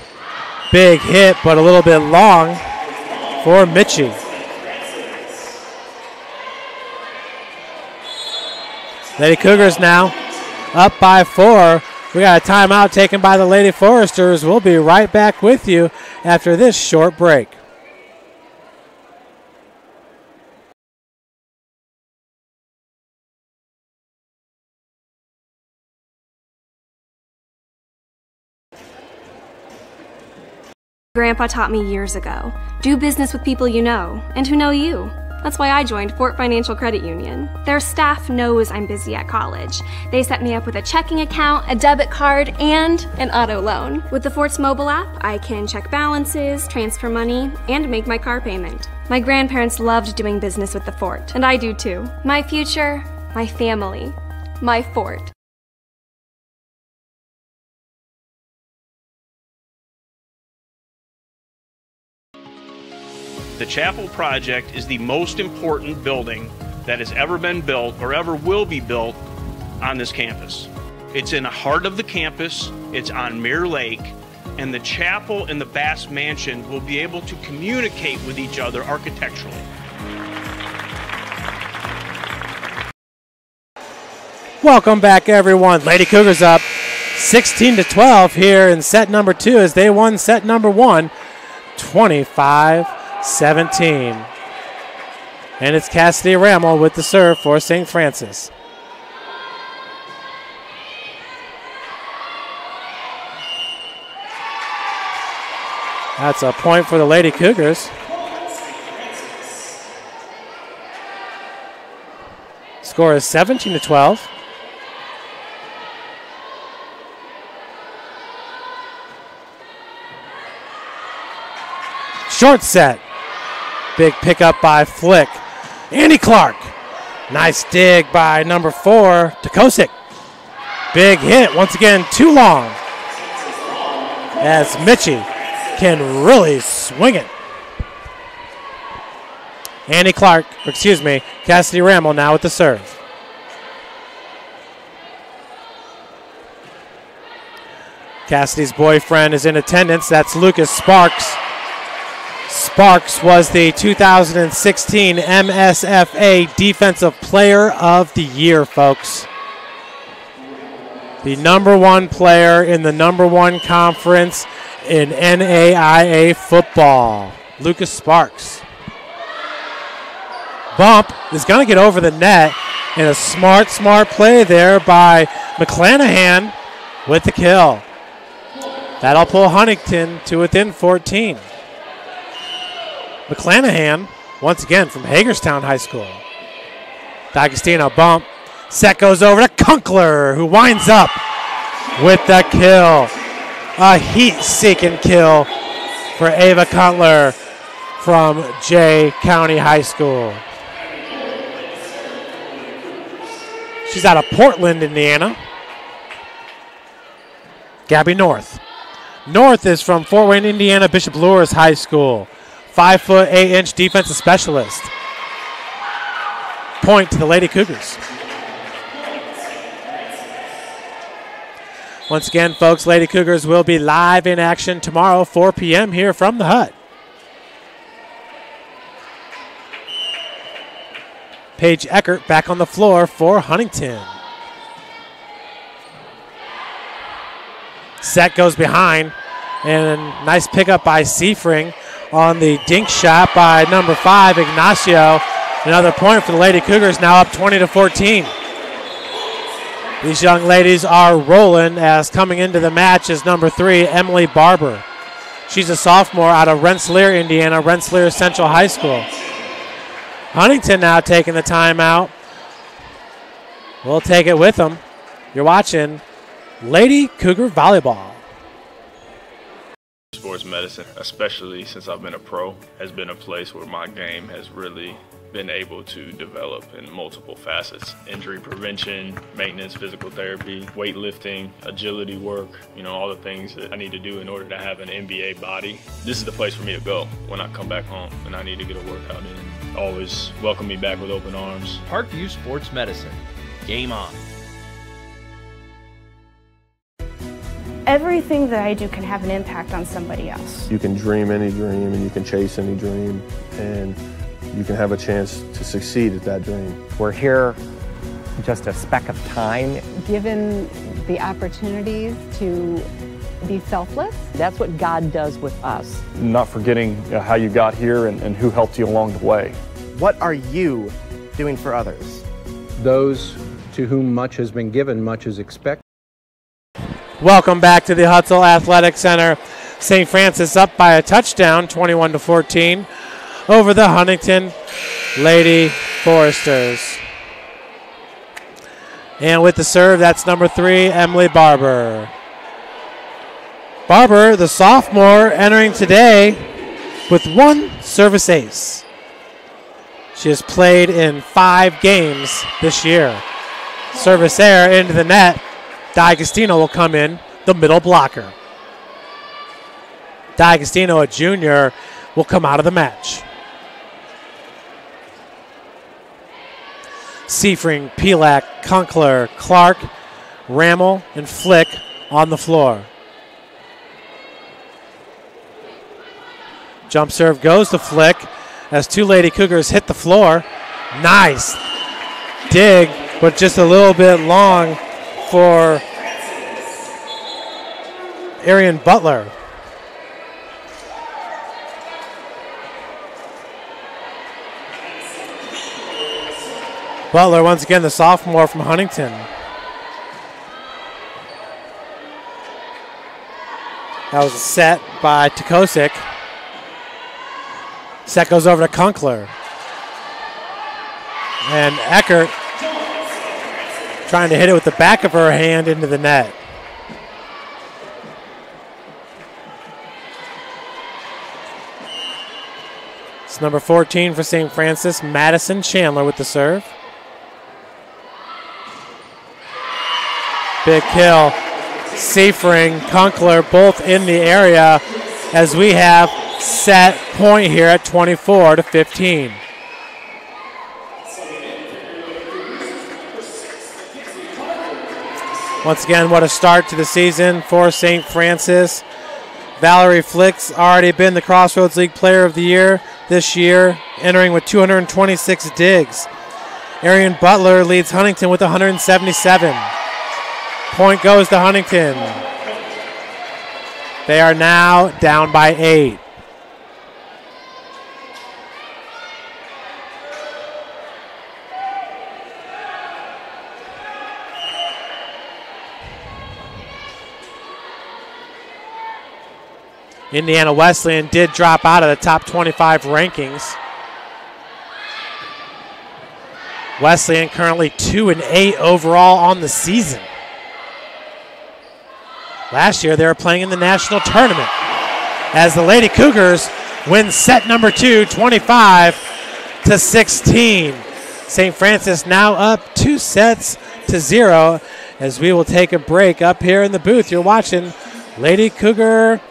Speaker 12: Big hit, but a little bit long for Mitchie. Lady Cougars now up by 4. We got a timeout taken by the Lady Foresters. We'll be right back with you after this short break.
Speaker 4: Grandpa taught me years ago, do business with people you know and who know you. That's why I joined Fort Financial Credit Union. Their staff knows I'm busy at college. They set me up with a checking account, a debit card, and an auto loan. With the Fort's mobile app, I can check balances, transfer money, and make my car payment. My grandparents loved doing business with the Fort, and I do too. My future, my family, my Fort.
Speaker 14: The Chapel project is the most important building that has ever been built or ever will be built on this campus. It's in the heart of the campus, it's on Mirror Lake, and the chapel and the Bass Mansion will be able to communicate with each other architecturally.
Speaker 12: Welcome back, everyone. Lady Cougars up 16-12 here in set number 2 as they won set number 1, 25-17. And it's Cassidy Rammel with the serve for St. Francis. That's a point for the Lady Cougars. Score is 17-12. Short set. Big pickup by Flick. Andy Clark. Nice dig by number 4, Tekosic. Big hit. Once again, too long. As Mitchie can really swing it. Andy Clark, excuse me, Cassidy Rammel now with the serve. Cassidy's boyfriend is in attendance. That's Lucas Sparks. Sparks was the 2016 MSFA Defensive Player of the Year, folks. The #1 player in the #1 conference in NAIA football. Lucas Sparks. Bump is going to get over the net, and a smart play there by McClanahan with the kill. That'll pull Huntington to within 14. McClanahan, once again from Hagerstown High School. D'Agostino bump. Set goes over to Kunkler, who winds up with the kill. A heat-seeking kill for Ava Kunkler from Jay County High School. She's out of Portland, Indiana. Gabby North. North is from Fort Wayne, Indiana, Bishop Luers High School. 5', 8" defensive specialist. Point to the Lady Cougars. Once again, folks, Lady Cougars will be live in action tomorrow, 4 p.m. here from the Hut. Paige Eckert back on the floor for Huntington. Set goes behind, and nice pickup by Seafring on the dink shot by number 5, Ignacio. Another point for the Lady Cougars, now up 20-14. These young ladies are rolling, as coming into the match is number 3, Emily Barber. She's a sophomore out of Rensselaer, Indiana, Rensselaer Central High School. Huntington now taking the timeout. We'll take it with them. You're watching Lady Cougar Volleyball.
Speaker 1: Sports medicine, especially since I've been a pro, has been a place where my game has really been able to develop in multiple facets. Injury prevention, maintenance, physical therapy, weightlifting, agility work, all the things that I need to do in order to have an NBA body. This is the place for me to go when I come back home and I need to get a workout in. Always welcome me back with open arms.
Speaker 2: Parkview Sports Medicine. Game on.
Speaker 5: Everything that I do can have an impact on somebody else.
Speaker 6: You can dream any dream and you can chase any dream, and you can have a chance to succeed at that dream.
Speaker 7: We're here just a speck of time.
Speaker 8: Given the opportunities to be selfless,
Speaker 16: that's what God does with us.
Speaker 9: Not forgetting how you got here and who helped you along the way.
Speaker 10: What are you doing for others?
Speaker 11: Those to whom much has been given, much is expected.
Speaker 12: Welcome back to the Hutzel Athletic Center. St. Francis up by a touchdown, 21-14, over the Huntington Lady Foresters. And with the serve, that's number 3, Emily Barber. Barber, the sophomore, entering today with 1 service ace. She has played in 5 games this year. Service error into the net. D'Agostino will come in, the middle blocker. D'Agostino, a junior, will come out of the match. Seifring, Pelak, Kunkler, Clark, Rammel, and Flick on the floor. Jump serve goes to Flick as 2 Lady Cougars hit the floor. Nice dig, but just a little bit long for Arian Butler. Butler, once again, the sophomore from Huntington. That was a set by Tukosik. Set goes over to Kunkler. And Eckert trying to hit it with the back of her hand into the net. It's number 14 for St. Francis, Madison Chandler with the serve. Big kill. Seifring, Kunkler both in the area as we have set point here at 24-15. Once again, what a start to the season for St. Francis. Valerie Flick's already been the Crossroads League Player of the Year this year, entering with 226 digs. Arian Butler leads Huntington with 177. Point goes to Huntington. They are now down by 8. Indiana Wesleyan did drop out of the top 25 rankings. Wesleyan currently 2-8 overall on the season. Last year they were playing in the national tournament as the Lady Cougars win set number 2, 25-16. St. Francis now up 2-0 as we will take a break up here in the booth. You're watching Lady Cougar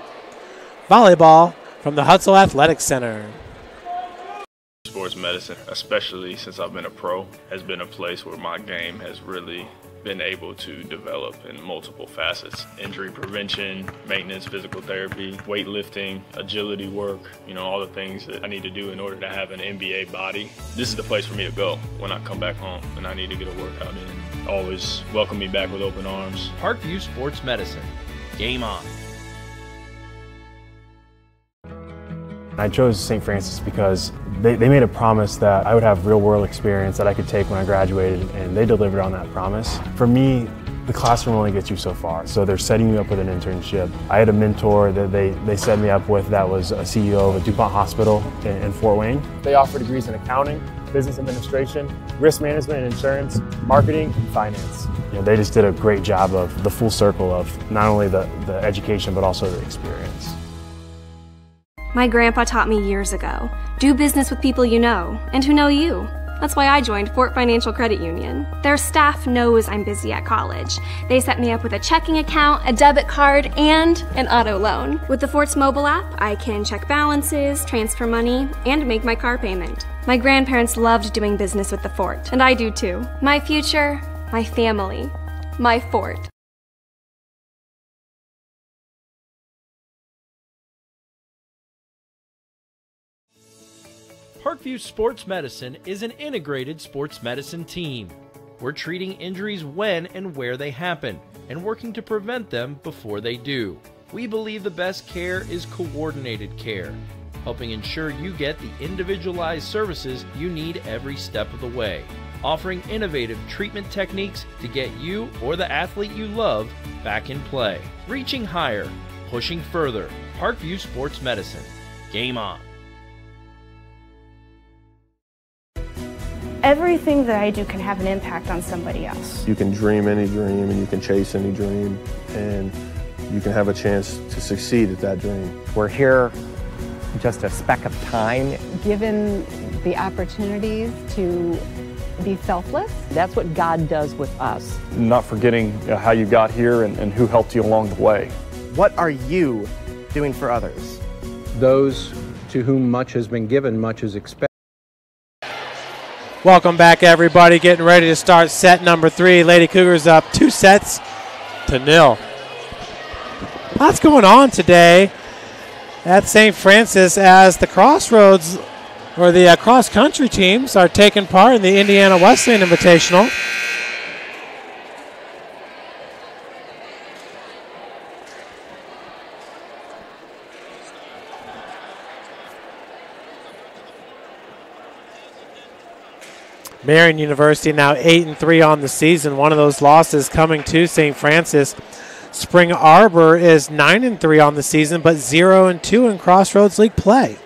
Speaker 12: Volleyball from the Hutzel Athletic Center.
Speaker 1: Sports medicine, especially since I've been a pro, has been a place where my game has really been able to develop in multiple facets. Injury prevention, maintenance, physical therapy, weightlifting, agility work, all the things that I need to do in order to have an NBA body. This is the place for me to go when I come back home and I need to get a workout in. Always welcome me back with open arms.
Speaker 2: Parkview Sports Medicine. Game on.
Speaker 3: I chose St. Francis because they made a promise that I would have real-world experience that I could take when I graduated, and they delivered on that promise. For me, the classroom only gets you so far, so they're setting you up with an internship. I had a mentor that they set me up with that was a CEO of a DuPont hospital in Fort Wayne. They offer degrees in accounting, business administration, risk management and insurance, marketing, and finance. They just did a great job of the full circle of not only the education, but also the experience.
Speaker 4: My grandpa taught me years ago, do business with people you know and who know you. That's why I joined Fort Financial Credit Union. Their staff knows I'm busy at college. They set me up with a checking account, a debit card, and an auto loan. With the Fort's mobile app, I can check balances, transfer money, and make my car payment. My grandparents loved doing business with the Fort, and I do too. My future, my family, my Fort.
Speaker 2: Parkview Sports Medicine is an integrated sports medicine team. We're treating injuries when and where they happen, and working to prevent them before they do. We believe the best care is coordinated care, helping ensure you get the individualized services you need every step of the way, offering innovative treatment techniques to get you or the athlete you love back in play. Reaching higher, pushing further. Parkview Sports Medicine. Game on.
Speaker 5: Everything that I do can have an impact on somebody else.
Speaker 6: You can dream any dream and you can chase any dream, and you can have a chance to succeed at that dream.
Speaker 7: We're here just a speck of time.
Speaker 8: Given the opportunities to be selfless.
Speaker 16: That's what God does with us.
Speaker 9: Not forgetting how you got here and who helped you along the way.
Speaker 10: What are you doing for others?
Speaker 11: Those to whom much has been given, much is expected.
Speaker 12: Welcome back, everybody. Getting ready to start set number 3. Lady Cougars up 2-0. Lots going on today at St. Francis as the Crossroads, or the cross-country teams, are taking part in the Indiana Wesleyan Invitational. Marian University now 8-3 on the season. One of those losses coming to St. Francis. Spring Arbor is 9-3 on the season, but 0-2 in Crossroads League play.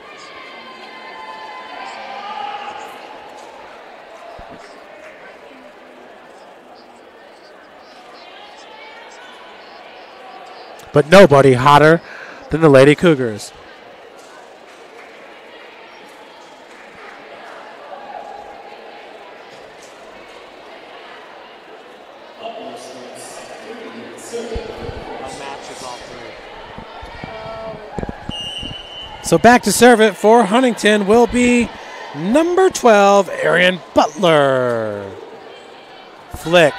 Speaker 12: But nobody hotter than the Lady Cougars. So back to serve it for Huntington will be number 12, Arian Butler. Flick.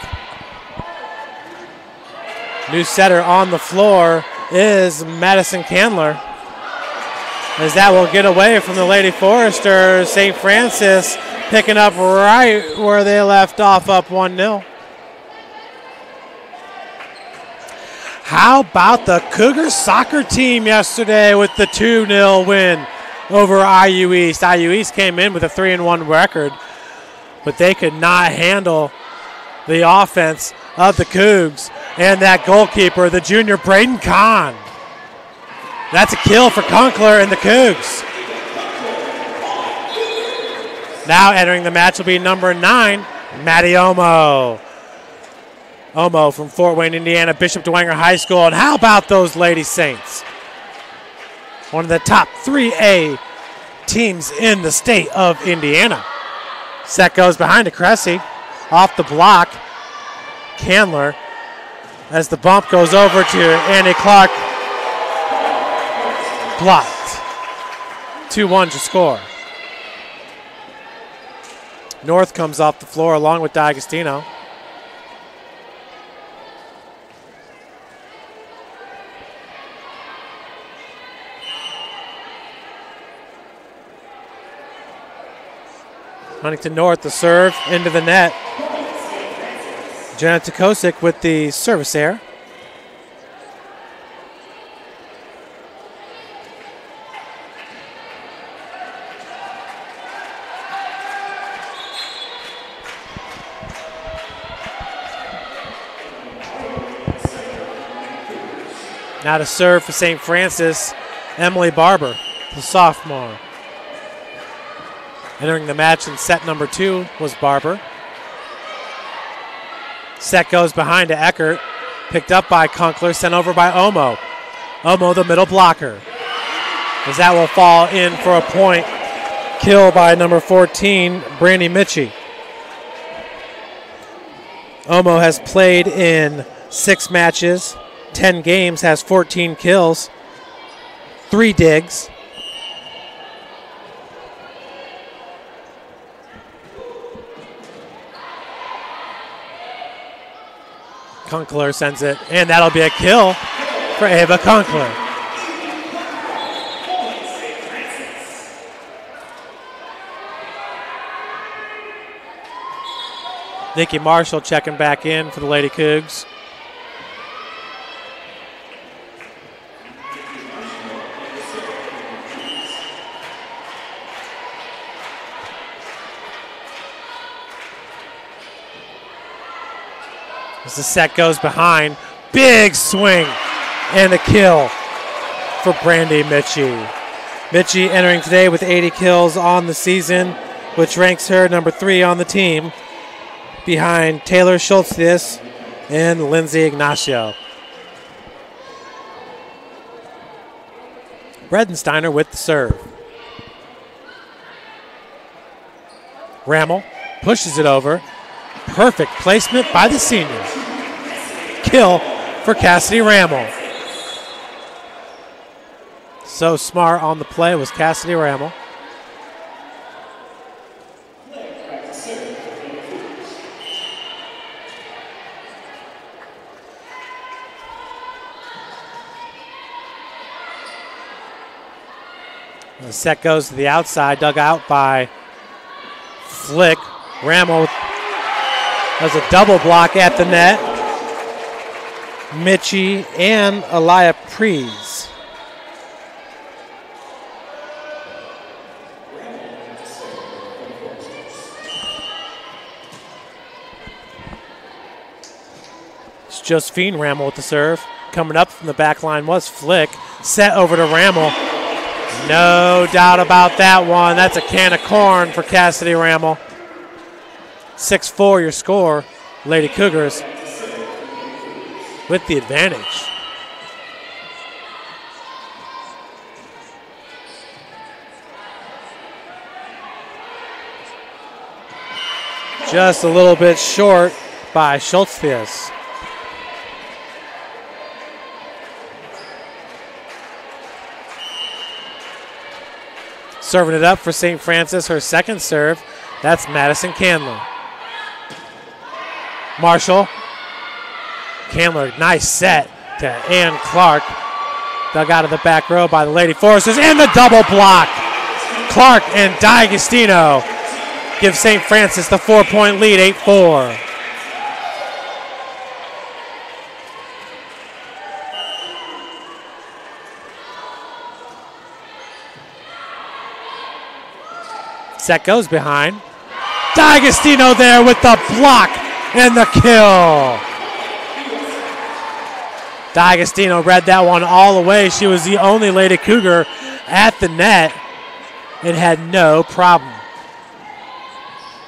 Speaker 12: New setter on the floor is Madison Candler. As that will get away from the Lady Foresters. St. Francis picking up right where they left off, up 1-0. How about the Cougars soccer team yesterday with the 2-0 win over IU East? IU East came in with a 3-1 record, but they could not handle the offense of the Cougs and that goalkeeper, the junior Braden Kahn. That's a kill for Conkler and the Cougs. Now entering the match will be number 9, Maddie Omo. Omo from Fort Wayne, Indiana, Bishop DeWanger High School. And how about those Lady Saints? One of the top 3A teams in the state of Indiana. Set goes behind to Cressy. Off the block, Candler. As the bump goes over to Annie Clark. Blocked. 2-1 to score. North comes off the floor along with D'Agostino. Huntington North, the serve into the net. Jenna Tukosik with the service error. Now to serve for St. Francis, Emily Barber, the sophomore. Entering the match in set number 2 was Barber. Set goes behind to Eckert. Picked up by Kunkler, sent over by Omo. Omo, the middle blocker. As that will fall in for a point. Kill by number 14, Brandy Mitchie. Omo has played in 6 matches, 10 games, has 14 kills, 3 digs. Kunkler sends it, and that'll be a kill for Ava Kunkler. Nikki Marshall checking back in for the Lady Cougs. As the set goes behind, big swing and a kill for Brandy Mitchie. Mitchie entering today with 80 kills on the season, which ranks her number 3 on the team, behind Taylor Schultz and Lindsay Ignacio. Bredensteiner with the serve. Rammel pushes it over. Perfect placement by the senior. Kill for Cassidy Rammel. So smart on the play was Cassidy Rammel. The set goes to the outside, dug out by Flick. Rammel has a double block at the net. Mitchie and Aliyah Prees. It's Josephine Rammel with the serve. Coming up from the back line was Flick. Set over to Rammel. No doubt about that one. That's a can of corn for Cassidy Rammel. 6-4 your score. Lady Cougars with the advantage. Just a little bit short by Schultz. Serving it up for St. Francis, her second serve. That's Madison Candler. Marshall. Candler, nice set to Ann Clark. Dug out of the back row by the Lady Foresters, and the double block. Clark and D'Agostino give St. Francis the 4-point lead, 8-4. Set goes behind. D'Agostino there with the block and the kill. D'Agostino read that one all the way. She was the only Lady Cougar at the net and had no problem.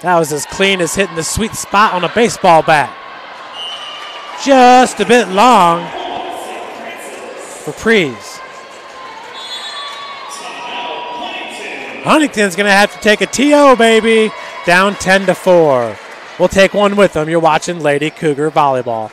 Speaker 12: That was as clean as hitting the sweet spot on a baseball bat. Just a bit long for Prees. Huntington's going to have to take a TO, baby. Down 10-4. We'll take one with them. You're watching Lady Cougar Volleyball.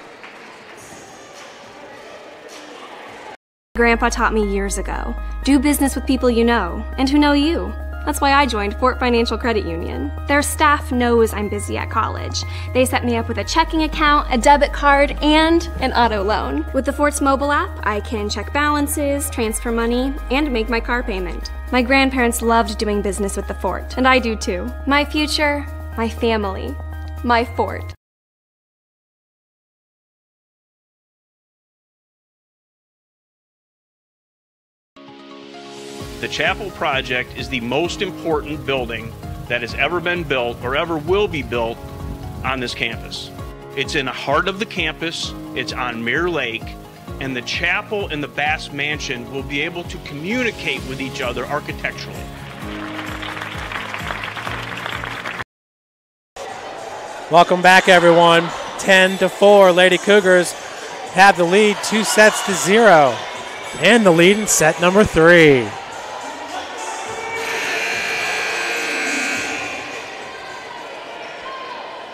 Speaker 4: Grandpa taught me years ago, do business with people you know and who know you. That's why I joined Fort Financial Credit Union. Their staff knows I'm busy at college. They set me up with a checking account, a debit card, and an auto loan. With the Fort's mobile app, I can check balances, transfer money, and make my car payment. My grandparents loved doing business with the Fort, and I do too. My future, my family, my Fort.
Speaker 14: The Chapel project is the most important building that has ever been built or ever will be built on this campus. It's in the heart of the campus. It's on Mirror Lake. and the chapel and the Bass Mansion will be able to communicate with each other architecturally.
Speaker 12: Welcome back, everyone. 10-4, Lady Cougars have the lead 2-0, and the lead in set number 3.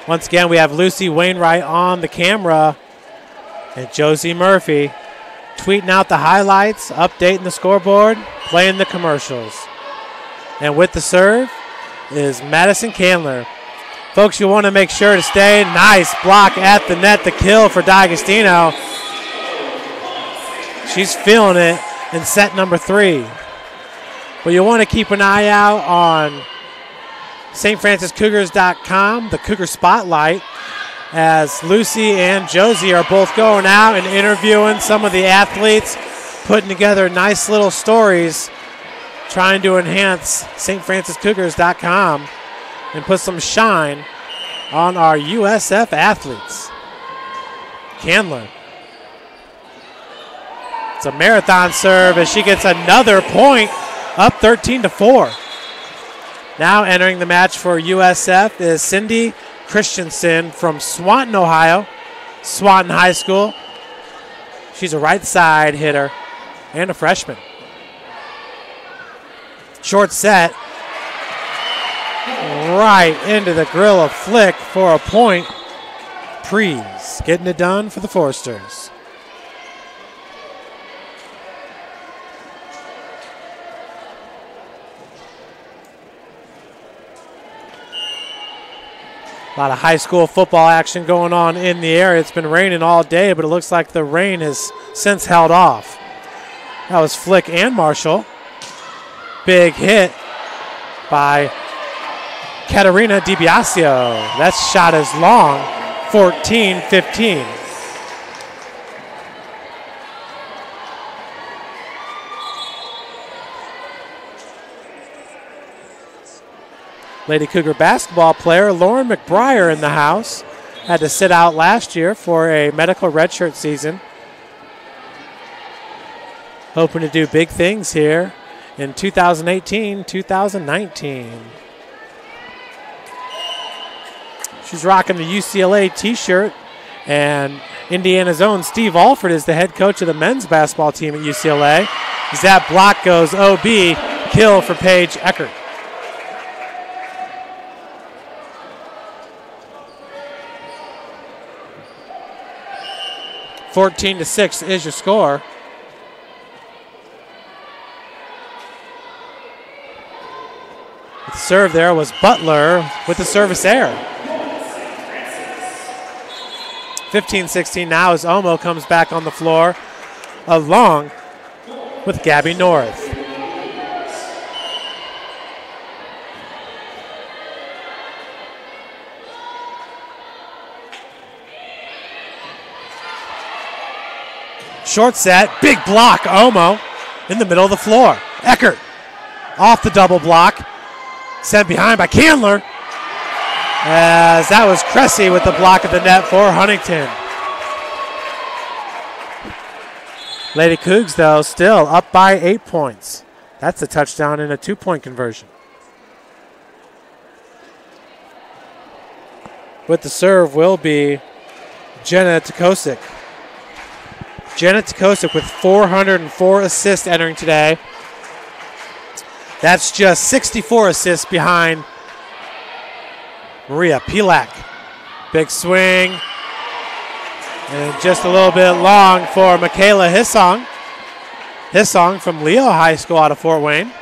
Speaker 12: Once again, we have Lucy Wainwright on the camera and Josie Murphy tweeting out the highlights, updating the scoreboard, playing the commercials. And with the serve is Madison Candler. Folks, you want to make sure to stay. Nice block at the net, the kill for D'Agostino. She's feeling it in set number 3. But you want to keep an eye out on stfranciscougars.com, the Cougar Spotlight, as Lucy and Josie are both going out and interviewing some of the athletes, putting together nice little stories, trying to enhance stfranciscougars.com and put some shine on our USF athletes. Candler. It's a marathon serve as she gets another point, up 13-4. Now entering the match for USF is Cindy Christensen from Swanton, Ohio, Swanton High School. She's a right side hitter and a freshman. Short set. Right into the grill of Flick for a point. Prees getting it done for the Forsters. A lot of high school football action going on in the area. It's been raining all day, but it looks like the rain has since held off. That was Flick and Marshall. Big hit by Katerina DiBiasio. That shot is long, 14-15. Lady Cougar basketball player Lauren McBriar in the house. Had to sit out last year for a medical redshirt season. Hoping to do big things here in 2018-2019. She's rocking the UCLA t-shirt, and Indiana's own Steve Alford is the head coach of the men's basketball team at UCLA. As that block goes OB, kill for Paige Eckert. 14-6 is your score. The serve there was Butler with the service error. 15-16 now as Omo comes back on the floor along with Gabby North. Short set, big block, Omo in the middle of the floor. Eckert off the double block, sent behind by Candler, as that was Cressy with the block at the net for Huntington. Lady Cougs, though, still up by 8 points. That's a touchdown and a 2-point conversion. With the serve will be Jenna Tukosik. Jenna Tukosik with 404 assists entering today. That's just 64 assists behind Maria Pilak. Big swing. And just a little bit long for Michaela Hissong. Hissong from Leo High School out of Fort Wayne.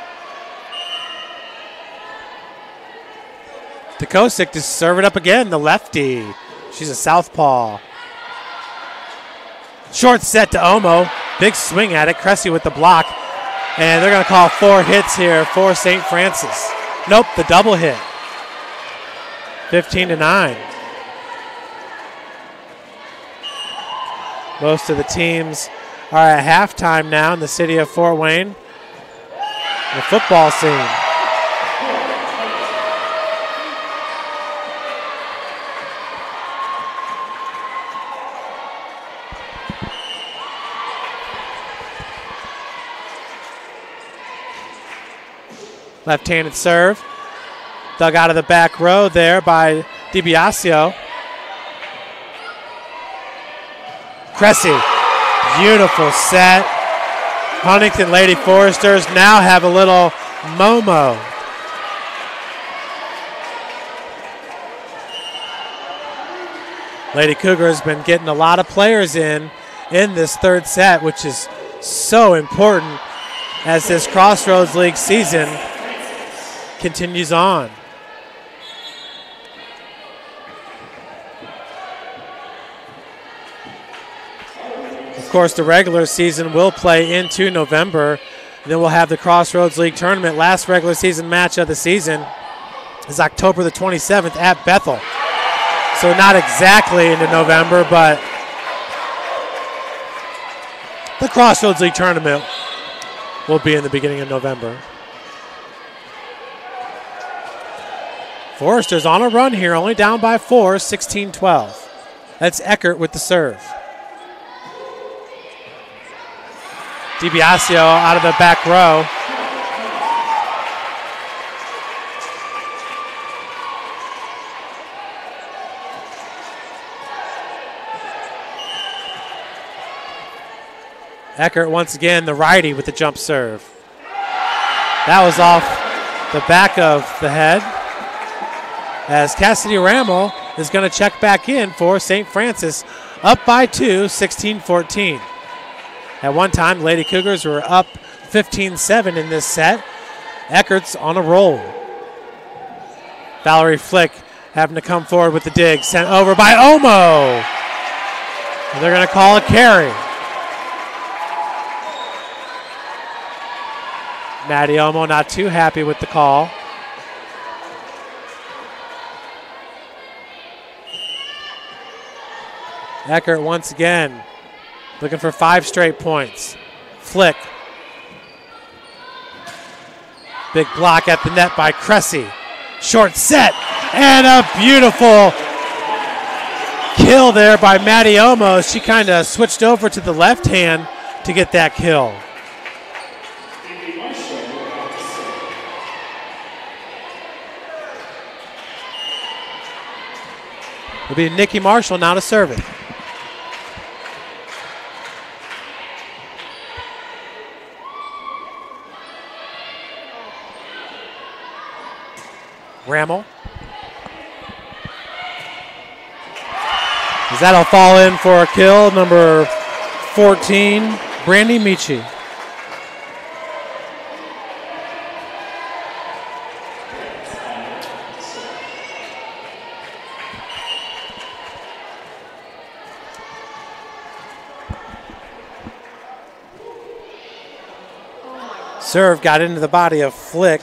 Speaker 12: Tukosik to serve it up again, the lefty. She's a southpaw. Short set to Omo. Big swing at it. Cressy with the block. And they're going to call 4 hits here for St. Francis. Nope, the double hit. 15-9. Most of the teams are at halftime now in the city of Fort Wayne. The football scene. Left-handed serve. Dug out of the back row there by DiBiasio. Cressy, beautiful set. Huntington Lady Foresters now have a little Momo. Lady Cougar has been getting a lot of players in this third set, which is so important as this Crossroads League season continues on. Of course, the regular season will play into November. Then we'll have the Crossroads League tournament. Last regular season match of the season is October the 27th at Bethel. So not exactly into November, but the Crossroads League tournament will be in the beginning of November. Foresters on a run here, only down by 4, 16-12. That's Eckert with the serve. DiBiasio out of the back row. Eckert once again, the righty with the jump serve. That was off the back of the head, as Cassidy Rammel is going to check back in for St. Francis, up by 2, 16-14. At one time, the Lady Cougars were up 15-7 in this set. Eckert's on a roll. Valerie Flick having to come forward with the dig, sent over by Omo. And they're going to call a carry. Maddie Omo not too happy with the call. Eckert once again looking for 5 straight points. Flick. Big block at the net by Cressy. Short set and a beautiful kill there by Maddie Omo. She kind of switched over to the left hand to get that kill. It'll be Nikki Marshall now to serve it. Rammel. As that'll fall in for a kill, number 14, Brandy Michi. Serve got into the body of Flick.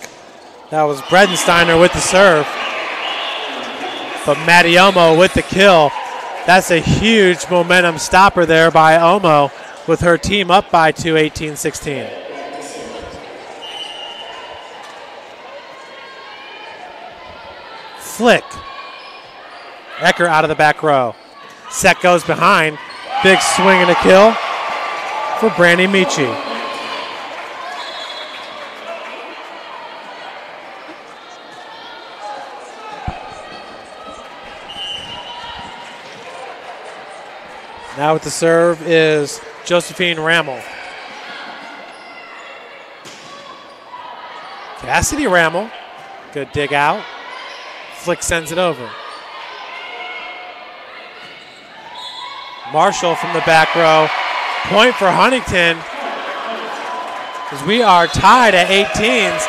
Speaker 12: That was Bredensteiner with the serve. But Maddie Omo with the kill. That's a huge momentum stopper there by Omo with her team up by 2, 18-16. Flick. Eckert out of the back row. Set goes behind. Big swing and a kill for Brandy Michi. Now with the serve is Josephine Rammel. Cassidy Rammel. Good dig out. Flick sends it over. Marshall from the back row. Point for Huntington. As we are tied at 18s.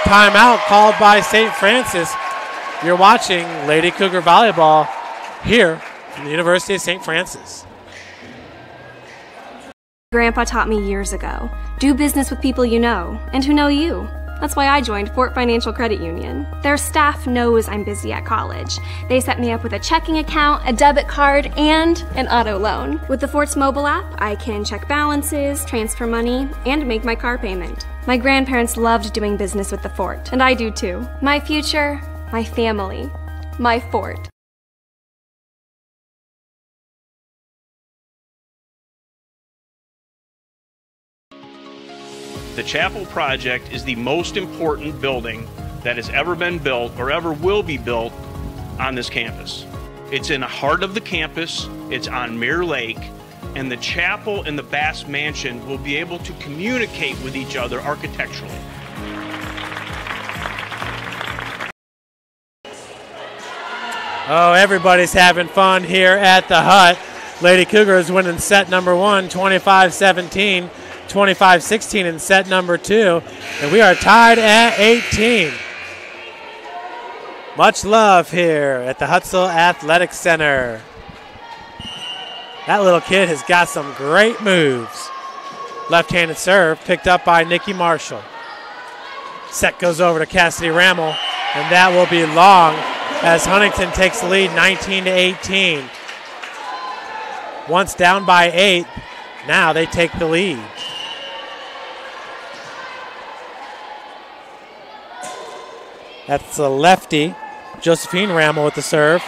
Speaker 12: Timeout called by St. Francis. You're watching Lady Cougar Volleyball here from the University of St. Francis.
Speaker 4: Grandpa taught me years ago, do business with people you know and who know you. That's why I joined Fort Financial Credit Union. Their staff knows I'm busy at college. They set me up with a checking account, a debit card, and an auto loan. With the Fort's mobile app, I can check balances, transfer money, and make my car payment. My grandparents loved doing business with the Fort, and I do too. My future, my family, my Fort.
Speaker 14: the Chapel project is the most important building that has ever been built or ever will be built on this campus. It's in the heart of the campus, it's on Mirror Lake, and the chapel and the Bass Mansion will be able to communicate with each other architecturally.
Speaker 12: Oh, everybody's having fun here at the Hut. Lady Cougars winning set number 1, 25-17, 25-16 in set number 2. And we are tied at 18. Much love here at the Hutsville Athletic Center. That little kid has got some great moves. Left-handed serve picked up by Nikki Marshall. Set goes over to Cassidy Rammel, and that will be long as Huntington takes the lead 19-18. Once down by 8, now they take the lead. That's the lefty, Josephine Rammel with the serve.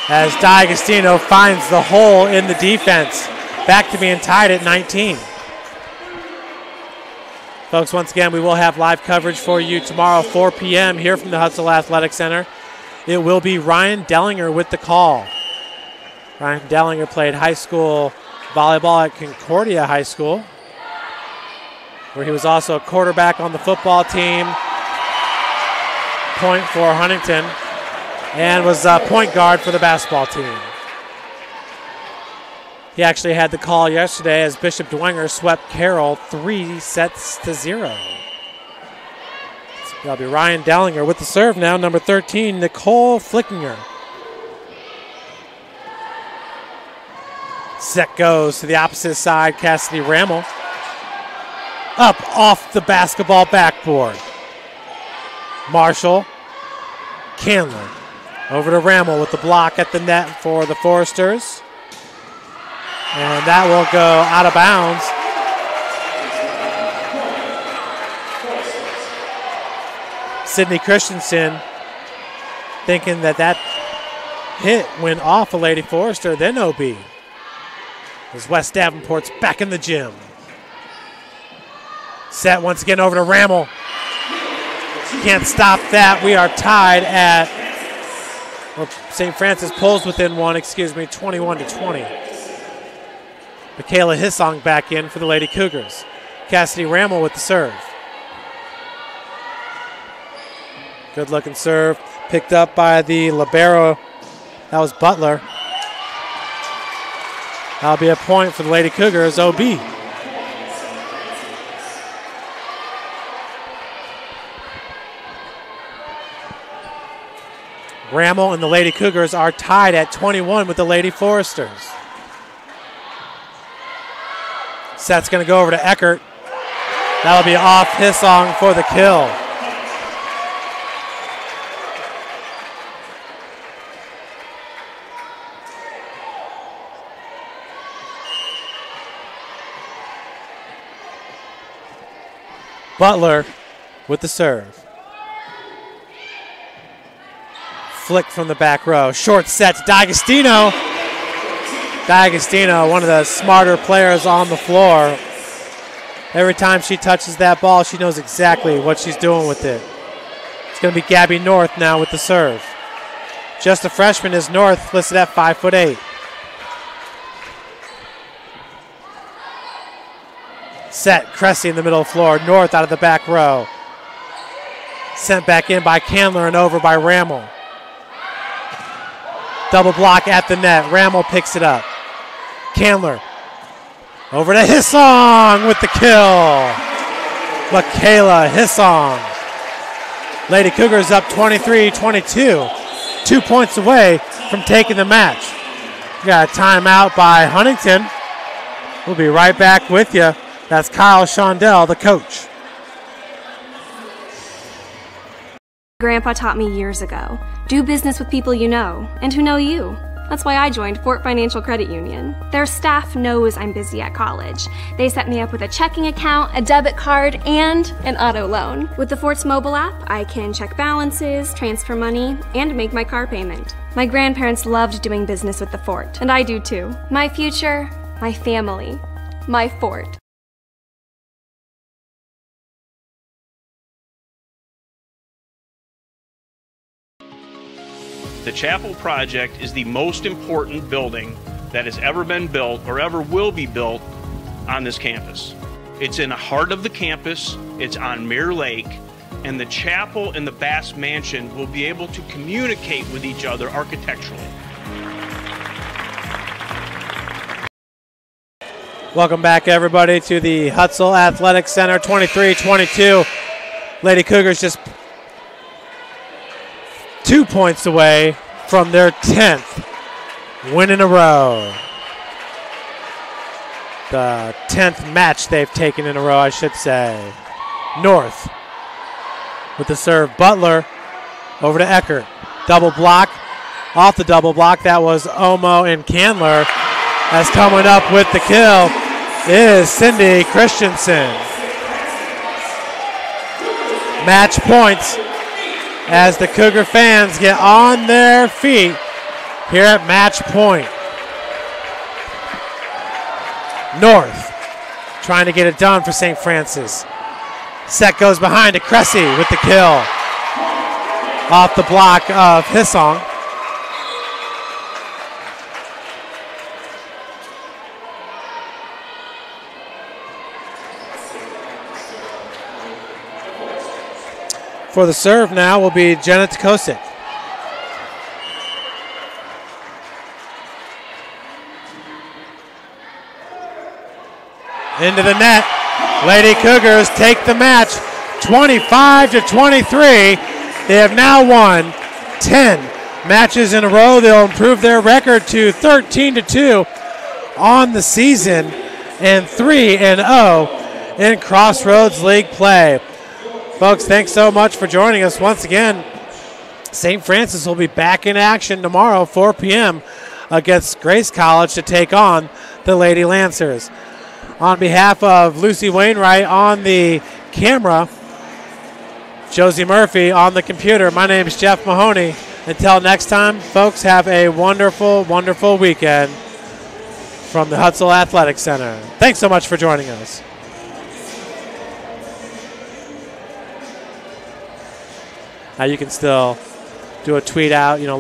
Speaker 12: As D'Agostino finds the hole in the defense. Back to being tied at 19. Folks, once again, we will have live coverage for you tomorrow, 4 p.m. here from the Hutsville Athletic Center. It will be Ryan Dellinger with the call. Ryan Dellinger played high school volleyball at Concordia High School, where he was also a quarterback on the football team, point for Huntington, and was a point guard for the basketball team. He actually had the call yesterday as Bishop Dwenger swept Carroll 3-0. That'll be Ryan Dellinger with the serve now, number 13, Nicole Flickinger. Set goes to the opposite side, Cassidy Rammel. Up off the basketball backboard. Marshall, Candler. Over to Rammel with the block at the net for the Foresters. And that will go out of bounds. Sydney Christensen thinking that hit went off of Lady Forester, then OB. As West Davenport's back in the gym. Set once again over to Rammel. Can't stop that. We are tied at, St. Francis pulls within one, 21-20. Michaela Hissong back in for the Lady Cougars. Cassidy Rammel with the serve. Good looking serve. Picked up by the libero. That was Butler. That'll be a point for the Lady Cougars, OB. Rammel and the Lady Cougars are tied at 21 with the Lady Foresters. Set's going to go over to Eckert. That'll be off Hissong for the kill. Butler with the serve. Flick from the back row. Short set to D'Agostino. D'Agostino, one of the smarter players on the floor. Every time she touches that ball, she knows exactly what she's doing with it. It's going to be Gabby North now with the serve. Just a freshman is North, listed at 5'8". Set, Cressy in the middle of the floor. North out of the back row. Sent back in by Candler and over by Rammel. Double block at the net. Rammel picks it up. Candler over to Hissong with the kill. Michaela Hissong. Lady Cougars up 23-22. 2 points away from taking the match. We got a timeout by Huntington. We'll be right back with you. That's Kyle Shondell, the coach.
Speaker 4: Grandpa taught me years ago, do business with people you know and who know you. That's why I joined Fort Financial Credit Union. Their staff knows I'm busy at college. They set me up with a checking account, a debit card, and an auto loan. With the Fort's mobile app, I can check balances, transfer money, and make my car payment. My grandparents loved doing business with the Fort, and I do too. My future, my family, my Fort.
Speaker 14: The chapel project is the most important building that has ever been built or ever will be built on this campus. It's in the heart of the campus, it's on Mirror Lake, and the chapel and the Bass Mansion will be able to communicate with each other architecturally.
Speaker 12: Welcome back, everybody, to the Hutzel Athletic Center, 23-22. Lady Cougars just 2 points away from their 10th win in a row. The 10th match they've taken in a row, I should say. North with the serve. Butler over to Eckert. Double block. Off the double block, that was Omo and Candler. As coming up with the kill is Cindy Christensen. Match points as the Cougar fans get on their feet here at match point. North trying to get it done for St. Francis. Set goes behind to Cressy with the kill. Off the block of Hissong. For the serve now will be Jenna Tukosic. Into the net. Lady Cougars take the match 25-23. They have now won 10 matches in a row. They'll improve their record to 13-2 on the season and 3-0 in Crossroads League play. Folks, thanks so much for joining us once again. St. Francis will be back in action tomorrow, 4 p.m. against Grace College to take on the Lady Lancers. On behalf of Lucy Wainwright on the camera, Josie Murphy on the computer, my name is Jeff Mahoney. Until next time, folks, have a wonderful, wonderful weekend from the Hutzel Athletic Center. Thanks so much for joining us. Now you can still do a tweet out,